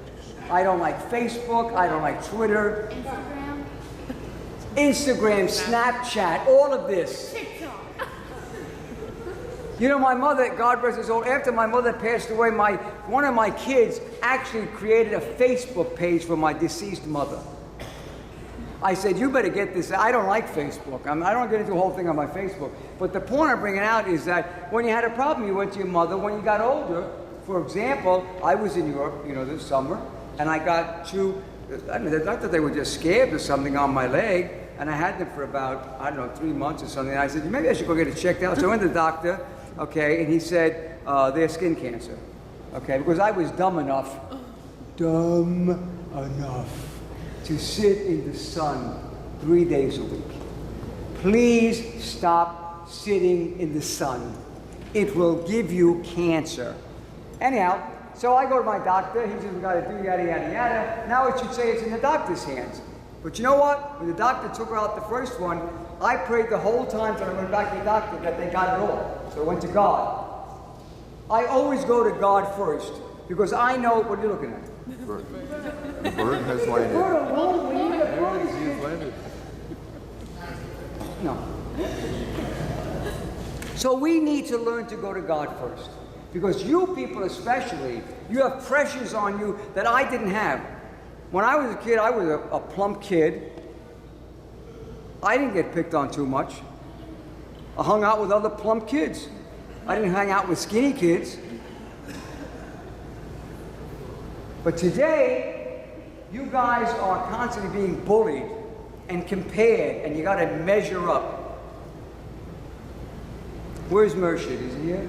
I don't like Facebook, I don't like Twitter. Instagram, Snapchat, all of this. You know, my mother, God rest her soul, after my mother passed away, one of my kids actually created a Facebook page for my deceased mother. I said, you better get this. I don't like Facebook. I don't get into the whole thing on my Facebook. But the point I'm bringing out is that when you had a problem, you went to your mother. When you got older, for example, I was in Europe, you know, this summer, and I got not that they were just scared or something on my leg, and I had them for about, 3 months or something. And I said, maybe I should go get it checked out. So I went to the doctor. Okay, and he said, they have skin cancer. Okay, because I was dumb enough to sit in the sun 3 days a week. Please stop sitting in the sun. It will give you cancer. Anyhow, so I go to my doctor. He says, we got to do yada, yada, yada. Now it should say it's in the doctor's hands. But you know what? When the doctor took her out the first one, I prayed the whole time till I went back to the doctor that they got it all. So I went to God. I always go to God first because I know, what are you looking at? The bird has landed. The bird alone, we need a bird. He's landed. No. So we need to learn to go to God first. Because you people especially, you have pressures on you that I didn't have. When I was a kid, I was a plump kid. I didn't get picked on too much. I hung out with other plump kids. I didn't hang out with skinny kids. But today, you guys are constantly being bullied and compared, and you got to measure up. Where's Mershid? Is he here?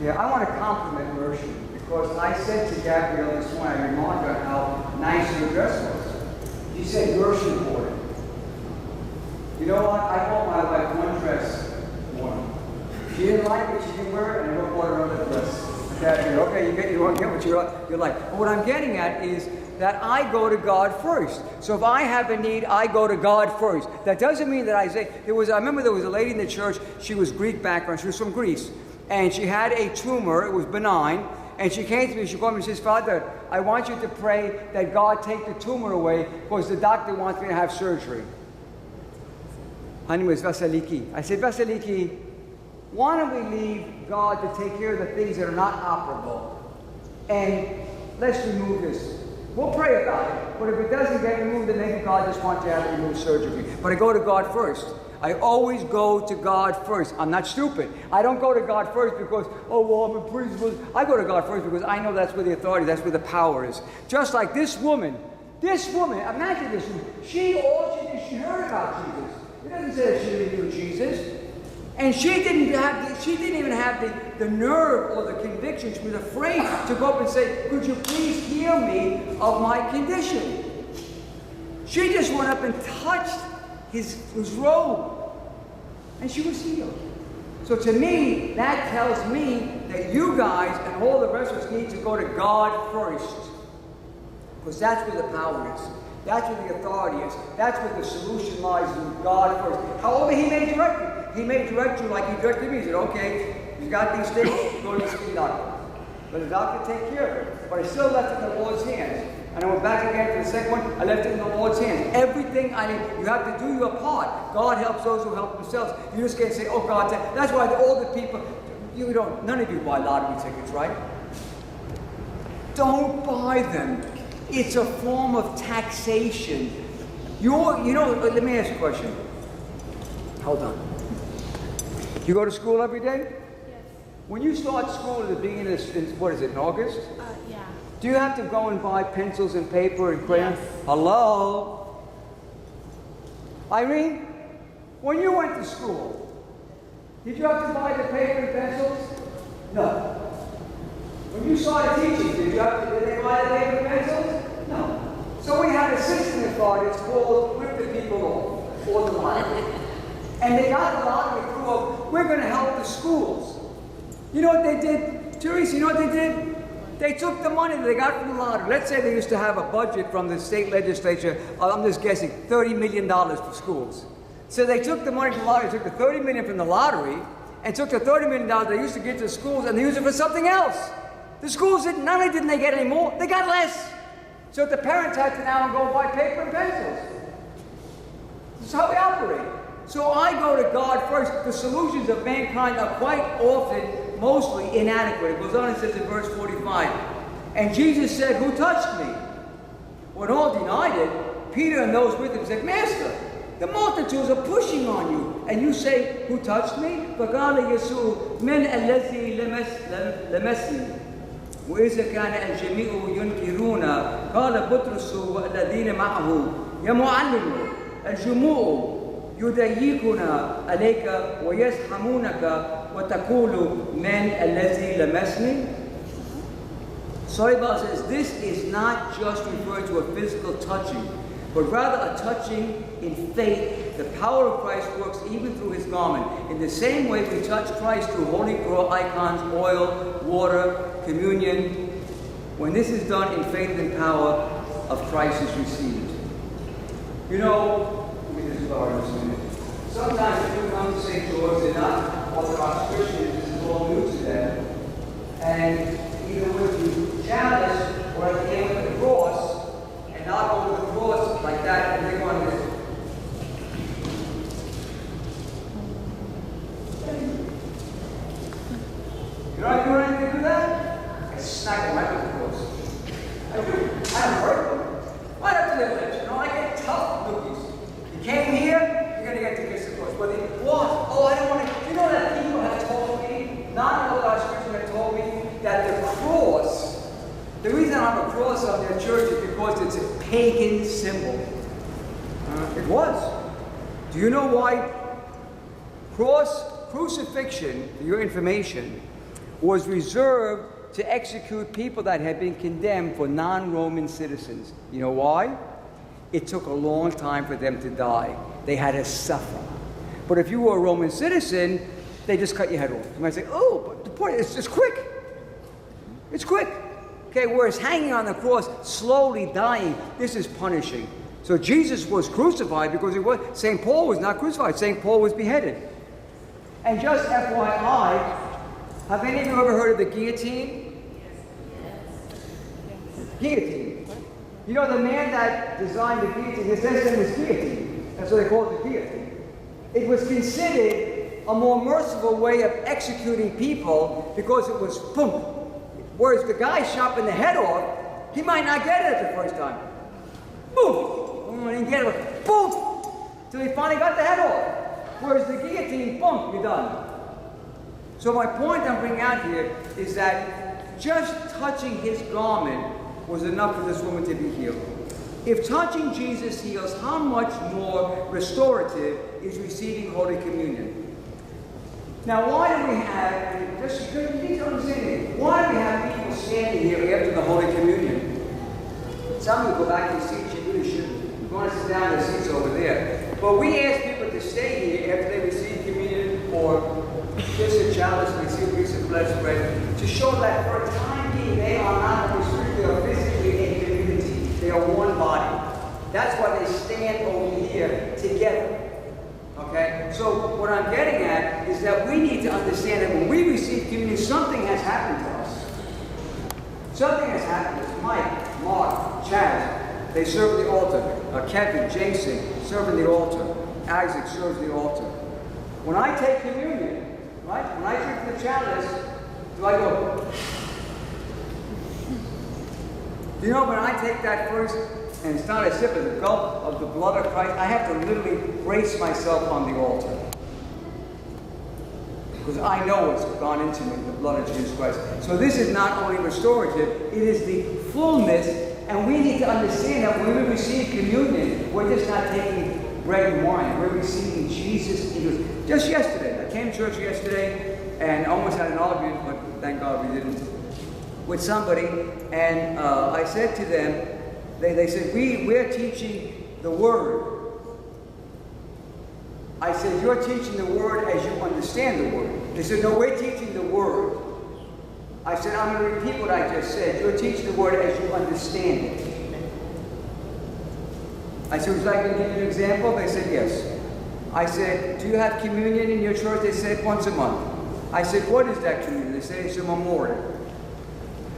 Yeah, I want to compliment Mershid because I said to Gabrielle this morning, I remarked on how nice her dress was. She said Mershid wore it. You know what? I bought my wife one dress one. She didn't like it, she didn't wear it, and I bought her another dress. Okay, you won't get what you like. But what I'm getting at is that I go to God first. So if I have a need, I go to God first. That doesn't mean that I say, I remember there was a lady in the church, she was Greek background, she was from Greece, and she had a tumor, it was benign, and she came to me, she called me and says, Father, I want you to pray that God take the tumor away because the doctor wants me to have surgery. Her name was Vasiliki. I said, Vasiliki, why don't we leave God to take care of the things that are not operable? And let's remove this. We'll pray about it, but if it doesn't get removed, then maybe God just wants you to have to remove surgery. But I go to God first. I always go to God first. I'm not stupid. I don't go to God first because, oh, well, I'm a priest. I go to God first because I know that's where the authority, that's where the power is. Just like this woman, imagine this woman. She heard about Jesus. It doesn't say that she didn't know Jesus. And she didn't even have the nerve or the conviction. She was afraid to go up and say, could you please heal me of my condition? She just went up and touched his robe. And she was healed. So to me, that tells me that you guys and all the rest of us need to go to God first. Because that's where the power is. That's where the authority is. That's where the solution lies with God first. However, he may direct you. He may direct you like he directed me. He said, okay, you got these things, go to the skin doctor. Let the doctor take care of it. But I still left it in the Lord's hands. And I went back again to the second one, I left it in the Lord's hands. Everything I need, you have to do your part. God helps those who help themselves. You just can't say, oh God, that's why all the people, none of you buy lottery tickets, right? Don't buy them. It's a form of taxation. Let me ask you a question. Hold on. You go to school every day? Yes. When you start school at the beginning of, what is it, in August? Yeah. Do you have to go and buy pencils and paper and crayons? Yes. Hello? Irene, when you went to school, did you have to buy the paper and pencils? No. When you started teaching, did they buy the paper and pencils? No. So we had a system in Florida, it's called Rip the People Off, or the lottery. And they got the lottery through of, we're going to help the schools. You know what they did? Teresa, you know what they did? They took the money that they got from the lottery. Let's say they used to have a budget from the state legislature, I'm just guessing, $30 million for schools. So they took the money from the lottery, took the $30 million from the lottery, and took the $30 million they used to give to the schools, and they used it for something else. The schools didn't, not only didn't they get any more, they got less. So the parents had to now go buy paper and pencils. This is how we operate. So I go to God first. The solutions of mankind are quite often, mostly inadequate. It goes on and says in verse 45, and Jesus said, who touched me? When all denied it, Peter and those with him said, Master, the multitudes are pushing on you. And you say, who touched me? فقال يسوع من الذي لمسني وإذا كان الجميع ينكرون قال بطرس والذين معه يا معلم الجموع يضيقون عليك ويزحمونك وتقول من الذي لمسني. Soibal says this is not just referring to a physical touching, but rather a touching in faith. The power of Christ works even through his garment. In the same way we touch Christ through holy icons, oil, water, communion. When this is done in faith and power of Christ is received. You know, let me just borrow this a minute. Sometimes people come to St. George, they're not Orthodox Christians, this is all new to them. And either with the chalice or at the end with the cross, and not over the cross like that, and they're going to you know how you do that? I smack them right with the cross. I do. I don't hurt them. Right up to their lips. You know, I get tough cookies. You came here, you're going to get to kiss the cross. But what? Oh, I don't want to. You know that people have told me, non-Orthodox Christians have told me, that the cross, the reason I have a cross on their church is because it's a pagan symbol. It was. Do you know why? Crucifixion, for your information, was reserved to execute people that had been condemned for non-Roman citizens. You know why? It took a long time for them to die. They had to suffer. But if you were a Roman citizen, they just cut your head off. You might say, oh, but the point is, it's quick. It's quick. Okay, whereas hanging on the cross, slowly dying, this is punishing. So Jesus was crucified because he was. St. Paul was not crucified. St. Paul was beheaded. And just FYI, have any of you ever heard of the guillotine? Guillotine. You know, the man that designed the guillotine, his name was guillotine. That's what they called the guillotine. It was considered a more merciful way of executing people because it was boom. Whereas the guy chopping the head off, he might not get it the first time. Boom! He didn't get it. Boom! Till he finally got the head off. Whereas the guillotine, boom, you're done. So my point I'm bringing out here is that just touching his garment was enough for this woman to be healed. If touching Jesus heals, how much more restorative is receiving Holy Communion? Now, why do we have, just because you need to understand it, why do we have people standing here after the Holy Communion? Some of you go back to your seats, you really shouldn't. You want to sit down in the seats over there. But we ask people to stay here after they receive communion or kiss a chalice and receive a piece of flesh bread to show that for a time being they are not only spiritually or physically a community. They are one body. That's why they stand over here together. Okay? So what I'm getting at is that we need to understand that when we receive communion, something has happened to us. Something has happened to us. Mike, Mark, Chaz, they serve the altar. Kevin, Jason, serving the altar. Isaac serves the altar. When I take communion, right? When I drink the chalice, do I go? You know, when I take that first and start a sip of the gulp of the blood of Christ, I have to literally brace myself on the altar. Because I know what's gone into me, the blood of Jesus Christ. So this is not only restorative, it is the fullness, and we need to understand that when we receive communion, we're just not taking bread and wine. We're receiving Jesus into us. Just yesterday, I came to church yesterday and almost had an argument, but thank God we didn't, with somebody, and I said to them, they said, we're teaching the Word. I said, you're teaching the Word as you understand the Word. They said, no, we're teaching the Word. I said, I'm going to repeat what I just said. You're teaching the Word as you understand it. I said, would you like me to give you an example? They said, yes. I said, do you have communion in your church? They said, once a month. I said, what is that communion? They said, it's a memorial.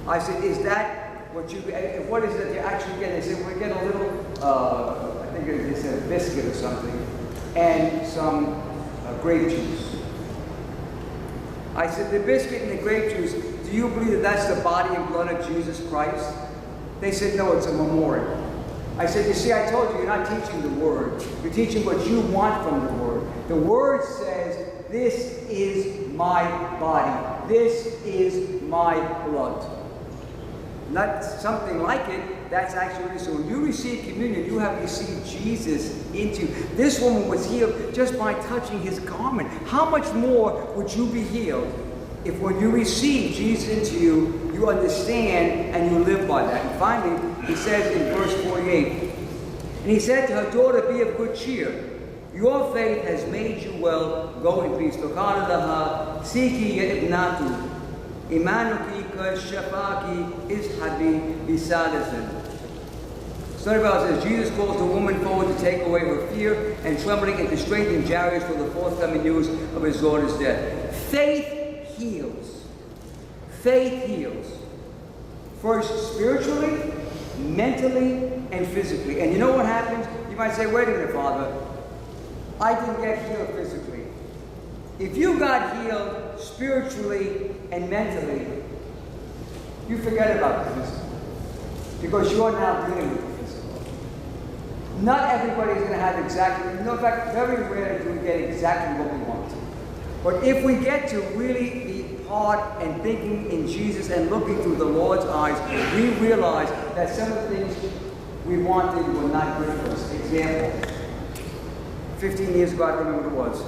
I said, is that what is it that you actually get? They said, we get a little, I think they said a biscuit or something, and some grape juice. I said, the biscuit and the grape juice, do you believe that that's the body and blood of Jesus Christ? They said, no, it's a memorial. I said, you see, I told you, you're not teaching the Word. You're teaching what you want from the Word. The Word says, this is my body. This is my blood. Not something like it, that's actually what it is. So when you receive communion, you have received Jesus into you. This woman was healed just by touching his garment. How much more would you be healed if when you receive Jesus into you, you understand and you live by that? And finally, he says in verse 48, and he said to her, daughter, be of good cheer. Your faith has made you well. Go in peace. Story Bible says, Jesus calls the woman forward to take away her fear and trembling and to strengthen Jairus for the forthcoming news of his daughter's death. Faith heals. Faith heals. First spiritually, mentally, and physically. And you know what happens? You might say, wait a minute, Father. I didn't get healed physically. If you got healed spiritually and mentally, you forget about the physical. Because you're now dealing with the physical. Not everybody is going to have exactly, in fact, very rarely do we get exactly what we want. But if we get to really be part and thinking in Jesus and looking through the Lord's eyes, we realize that some of the things we wanted were not good for us. Example, 15 years ago, I don't remember what it was.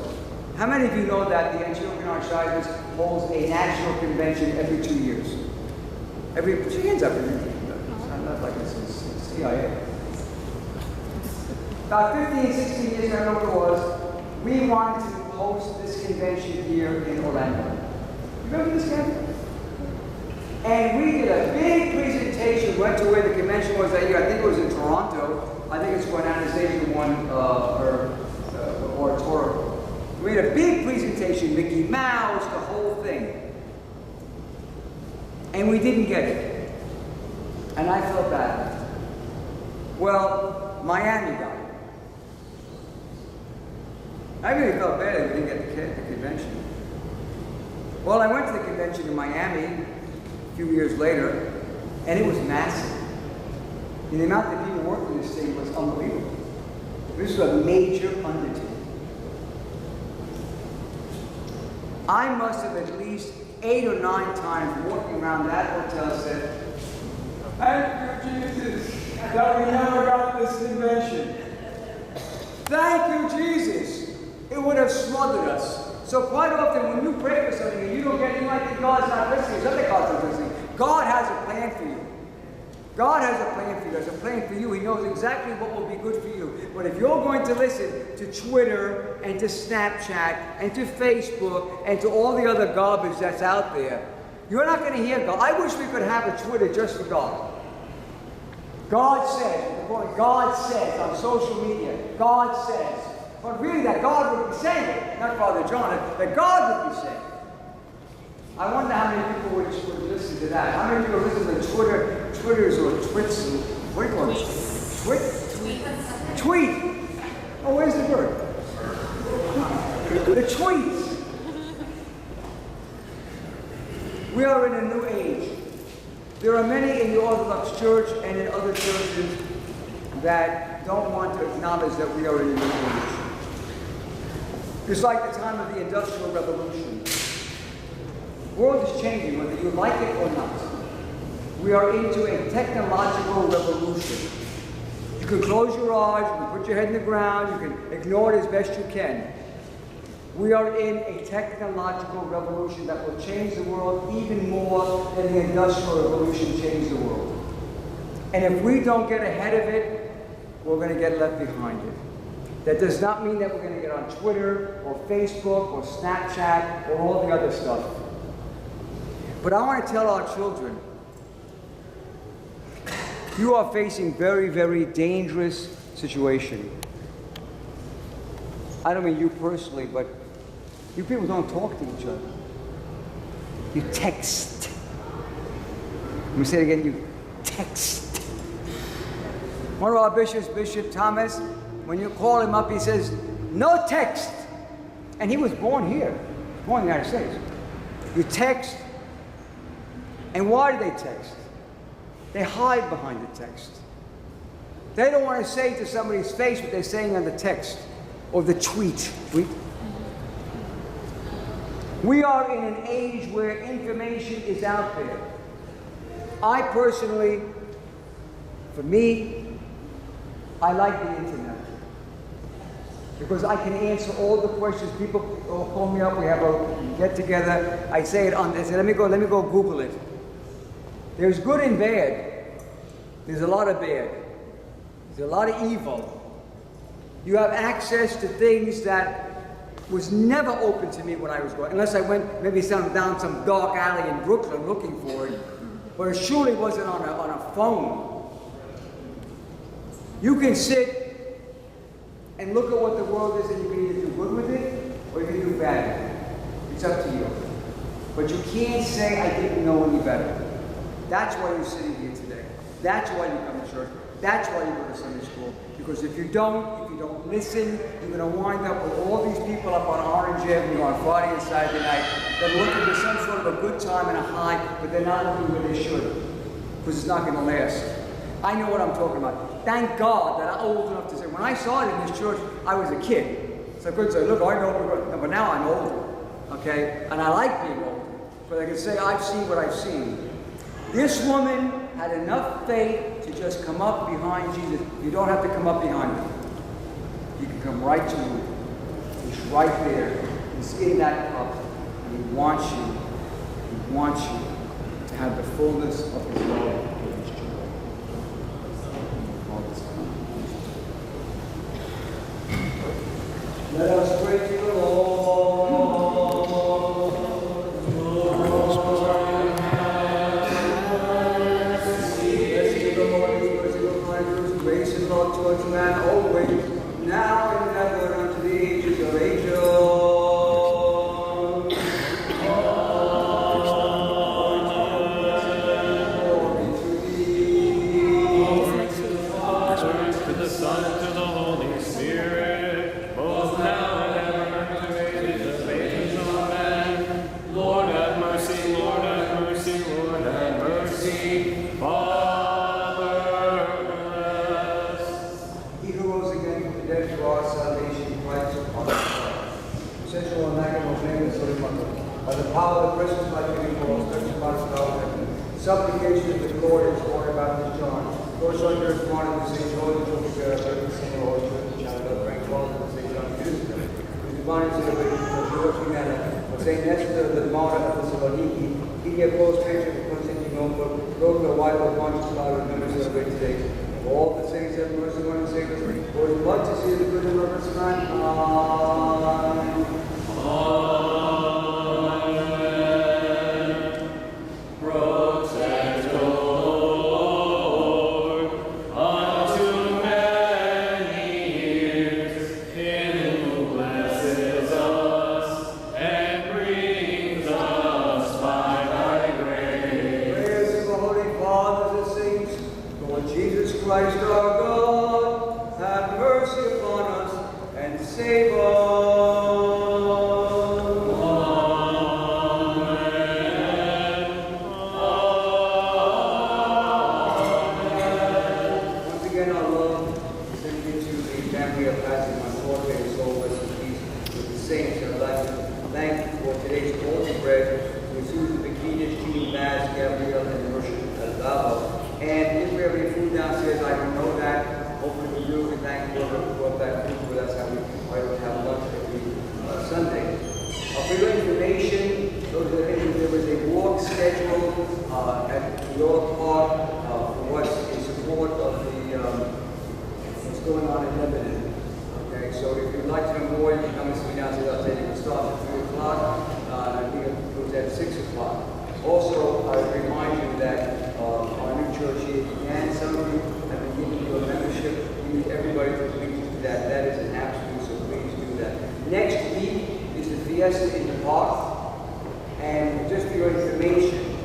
How many of you know that the Antiochian Archdiocese holds a national convention every 2 years? Put your hands up. Not like it's CIA. About 15, 16 years ago, I don't know what it was, we wanted to host this convention here in Orlando. You remember this campaign? And we did a big presentation, went to where the convention was that year. I think it was in Toronto. I think it's when Anastasia won her oratorium. We had a big presentation, Mickey Mouse, the whole thing. And we didn't get it. And I felt bad. Well, Miami got it. I really felt bad that we didn't get the convention. Well, I went to the convention in Miami a few years later, and it was massive. And the amount that people worked in this thing was unbelievable. This was a major undertaking. I must have at least 8 or 9 times walking around that hotel said, thank you, Jesus, that we never got this convention. Thank you, Jesus. It would have smothered us. So quite often when you pray for something and you don't get it, you might think God's not listening. It's not that God's not listening. God has a plan for you. God has a plan for you. There's a plan for you. He knows exactly what will be good for you. But if you're going to listen to Twitter and to Snapchat and to Facebook and to all the other garbage that's out there, you're not going to hear God. I wish we could have a Twitter just for God. God says on social media, God says. But really that God would be saying it, not Father John, that God would be saying it. I wonder how many people would listen to that. How many people listen to Twitters or twits? What do you call it? Tweet. Oh, where's the bird? The tweets. We are in a new age. There are many in the Orthodox Church and in other churches that don't want to acknowledge that we are in a new age. It's like the time of the Industrial Revolution. The world is changing, whether you like it or not. We are into a technological revolution. You can close your eyes, you can put your head in the ground, you can ignore it as best you can. We are in a technological revolution that will change the world even more than the Industrial Revolution changed the world. And if we don't get ahead of it, we're going to get left behind it. That does not mean that we're going to get on Twitter or Facebook or Snapchat or all the other stuff. But I want to tell our children, you are facing very, very dangerous situation. I don't mean you personally, but you people don't talk to each other. You text. Let me say it again, you text. One of our bishops, Bishop Thomas, when you call him up, he says, no text. And he was born here, born in the United States. You text. And why do they text? They hide behind the text. They don't want to say to somebody's face what they're saying on the text or the tweet. We are in an age where information is out there. I personally, for me, I like the internet because I can answer all the questions. People call me up, we have a get together. I say it on this, let me go Google it. There's good and bad. There's a lot of bad. There's a lot of evil. You have access to things that was never open to me when I was growing, unless I went maybe down some dark alley in Brooklyn looking for it. But it surely wasn't on a phone. You can sit and look at what the world is, and you can either do good with it or you can do bad with it. It's up to you. But you can't say I didn't know any better. That's why you're sitting here today. That's why you come to church. That's why you go to Sunday school. Because if you don't listen, you're going to wind up with all these people up on Orange Avenue on Friday and Saturday night that are looking for some sort of a good time and a high, but they're not looking where they should. Because it's not going to last. I know what I'm talking about. Thank God that I'm old enough to say, when I started in this church, I was a kid. So I couldn't say, look, I know, but now I'm older. Okay? And I like being older. But I can say, I've seen what I've seen. This woman had enough faith to just come up behind Jesus. You don't have to come up behind him. You can come right to him. He's right there. He's in that cup. And he wants you. He wants you to have the fullness of his love and his joy. Let us pray to the Lord. Towards man always, now and ever, unto the ages of ages. Glory to thee. Glory to the Father, to the Son, and to the Holy Spirit, both now and ever, to the ages of ages. Amen. Lord have mercy, Lord have mercy, Lord have mercy. By the power of the precious life giving for us, precious body of God, supplication of the Lord is Lord about this John. Lord, Son, Earth, Morning, the Saint Lord, the Church of God, the Saint Lord, the Church of John, bring forth the Saint John, the divine celebration of George Liturgy, of Saint Nestor, the martyr of Thessaloniki, he gave close picture of Constantinople, broke the white of Pontius Pilate, members of the great today. All the saints have mercy on the Savior, for his blood to see the good and lovers mankind. Christ our God, have mercy upon us and save us. Amen. memory of Pastor Monforte, and soul rest in peace with the saints. I'd like to thank you for today's altar bread with Susan Bikinish, Jean Bass, Gabrielle, and Rusha Algabo. And if we have any food downstairs, I don't know that. Hopefully we do. We thank you for brought that food with us. How we have lunch every Sunday. For your information, there was a walk scheduled at York Park for what's in support of the what's going on in Lebanon. Okay, so if you'd like to know more, you can come and see me downstairs. I'll tell you it starts at 3 o'clock. I think it goes at 6 o'clock. Also, I would remind you that our new church here began. Some of you have been giving you a membership. We need everybody to please do that. That is an absolute, so please do that. Next week is the fiesta in the park. And just for your information,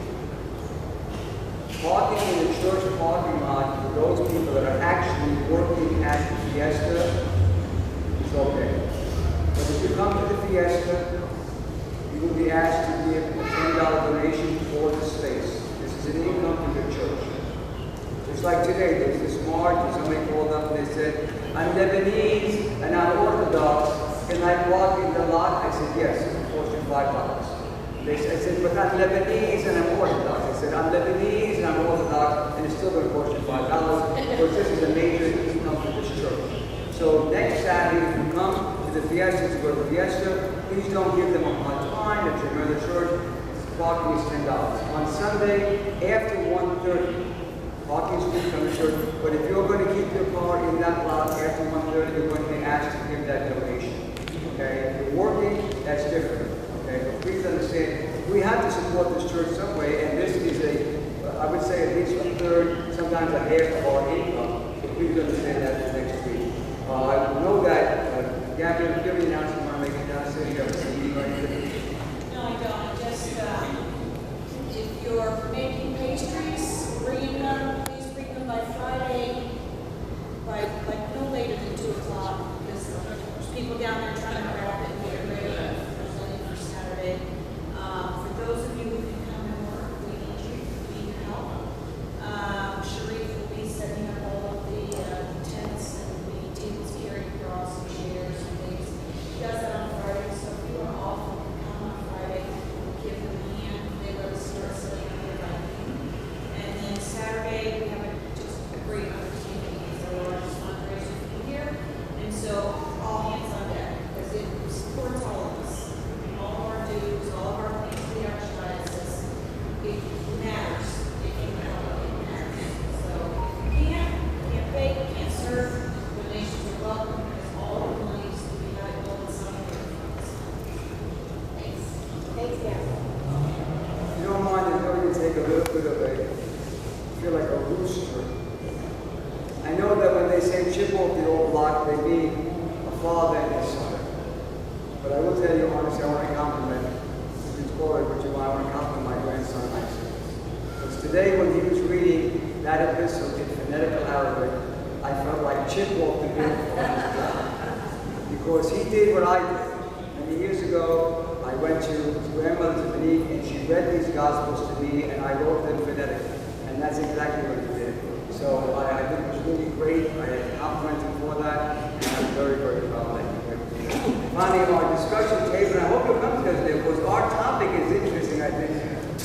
parking in the church parking lot for those people that are actually working at the fiesta is okay. But if you come to the fiesta, you will be asked to give a $10 donation for the space. This is an income to the church. Just like today, there's this march, and somebody called up and they said, I'm Lebanese and I'm Orthodox. Can I park in the lot? I said, yes, it costs you $5. I said, but I'm Lebanese and I'm Orthodox. I said, I'm Lebanese and I'm Orthodox, and it's still going to cost you $5 because this is a major income for this church. So next Saturday, if you come to the fiesta, to go to the fiesta, please don't give them a hard time. If you're in the church, parking is $10. On Sunday, after 1:30, parking is free from the church. But if you're going to keep your car in that lot after 1:30, you're going to be asked to give that donation. Okay? If you're working, that's different. Okay? But please understand, we have to support this church some way, and this is I would say at least a third, sometimes a half of our income. So please understand that for next week. I know that, Gabby, give me an announcement when I make it downstairs. You have a meeting or anything? No, I don't. Just if you're making pastries, bring them. Please bring them by Friday, by like no later than 2 o'clock, because there's people down there trying to wrap it and get it ready for Saturday. For those of you who can come and work, we need your help. Sharif will be setting up all of the tents and the tables carrying across and chairs and things. He does that on Friday, so if you are off, you can come on Friday, give them a hand. They let us start setting up their lighting. And then Saturday, we have just a great opportunity. It's our largest fundraiser for the year. And so all hands on deck, because it supports all of us. All of our dues, all of our things to the archdiocese. It matters if you help, it matters. So if you can't bake, can't serve, donations are welcome, because all the monies will be had at Golden Summit funds. Thanks. Thanks, guys. If you don't mind, I'm going to take a little bit of feel like a rooster. I know that when they say chip off the old block, they mean a father and a son. But I will tell you honestly, I want to compliment, you call it what you want, I want to compliment my grandson, Isaac. Because today when he was reading that epistle in phonetical Arabic, I felt like chip off the milk on his block. Because he did what I did. Many years ago, I went to his grandmother's Dominique, and she read these Gospels to me, and I wrote them phonetically. And that's exactly what he did. So I think it was really great. I compliment him for that, and I'm very, very proud of him. Finally, our discussion table, and I hope you'll come to us there, because our topic is interesting, I think.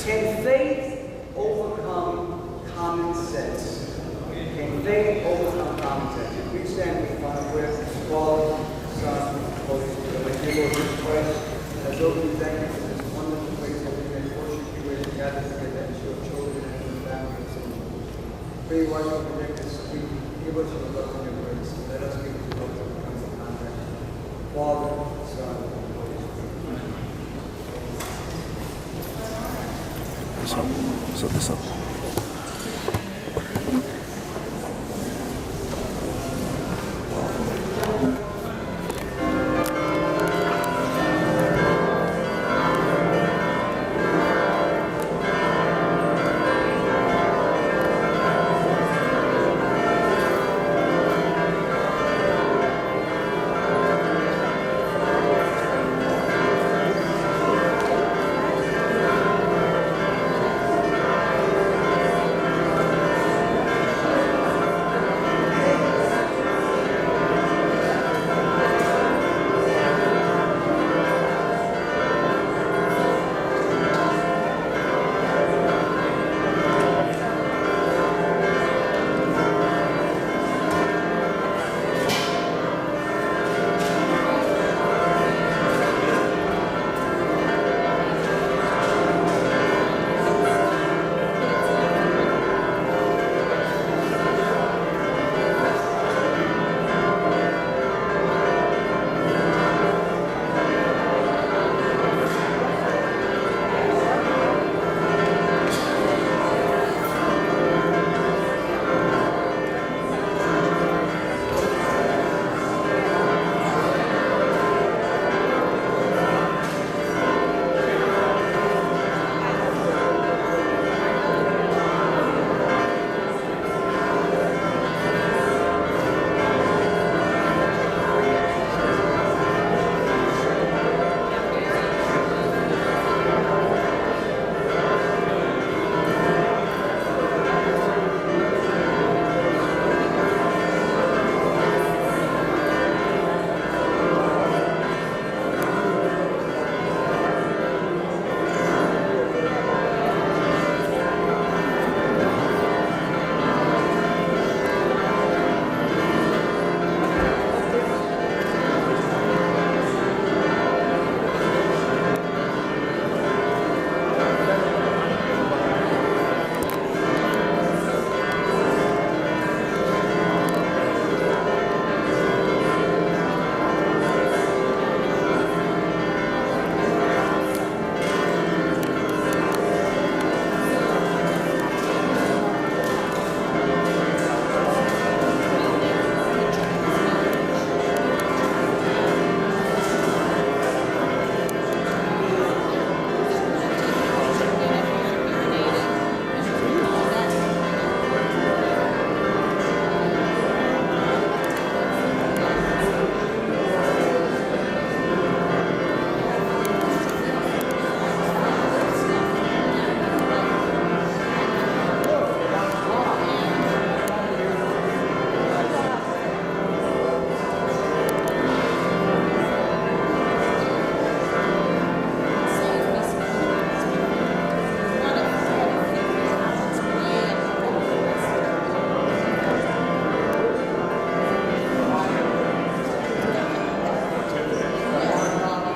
Can faith overcome common sense? Can faith overcome common sense? If we stand in front of prayer, Father, Son, Holy Spirit, my dear Lord Jesus Christ, as though we thank you for this wonderful place that we can worship you with and gather together as your children and your family and sing. Pray why you protect us, give us your love and your grace, and let us be the love that becomes the contact. Father, Son, and Holy Spirit. Set this up.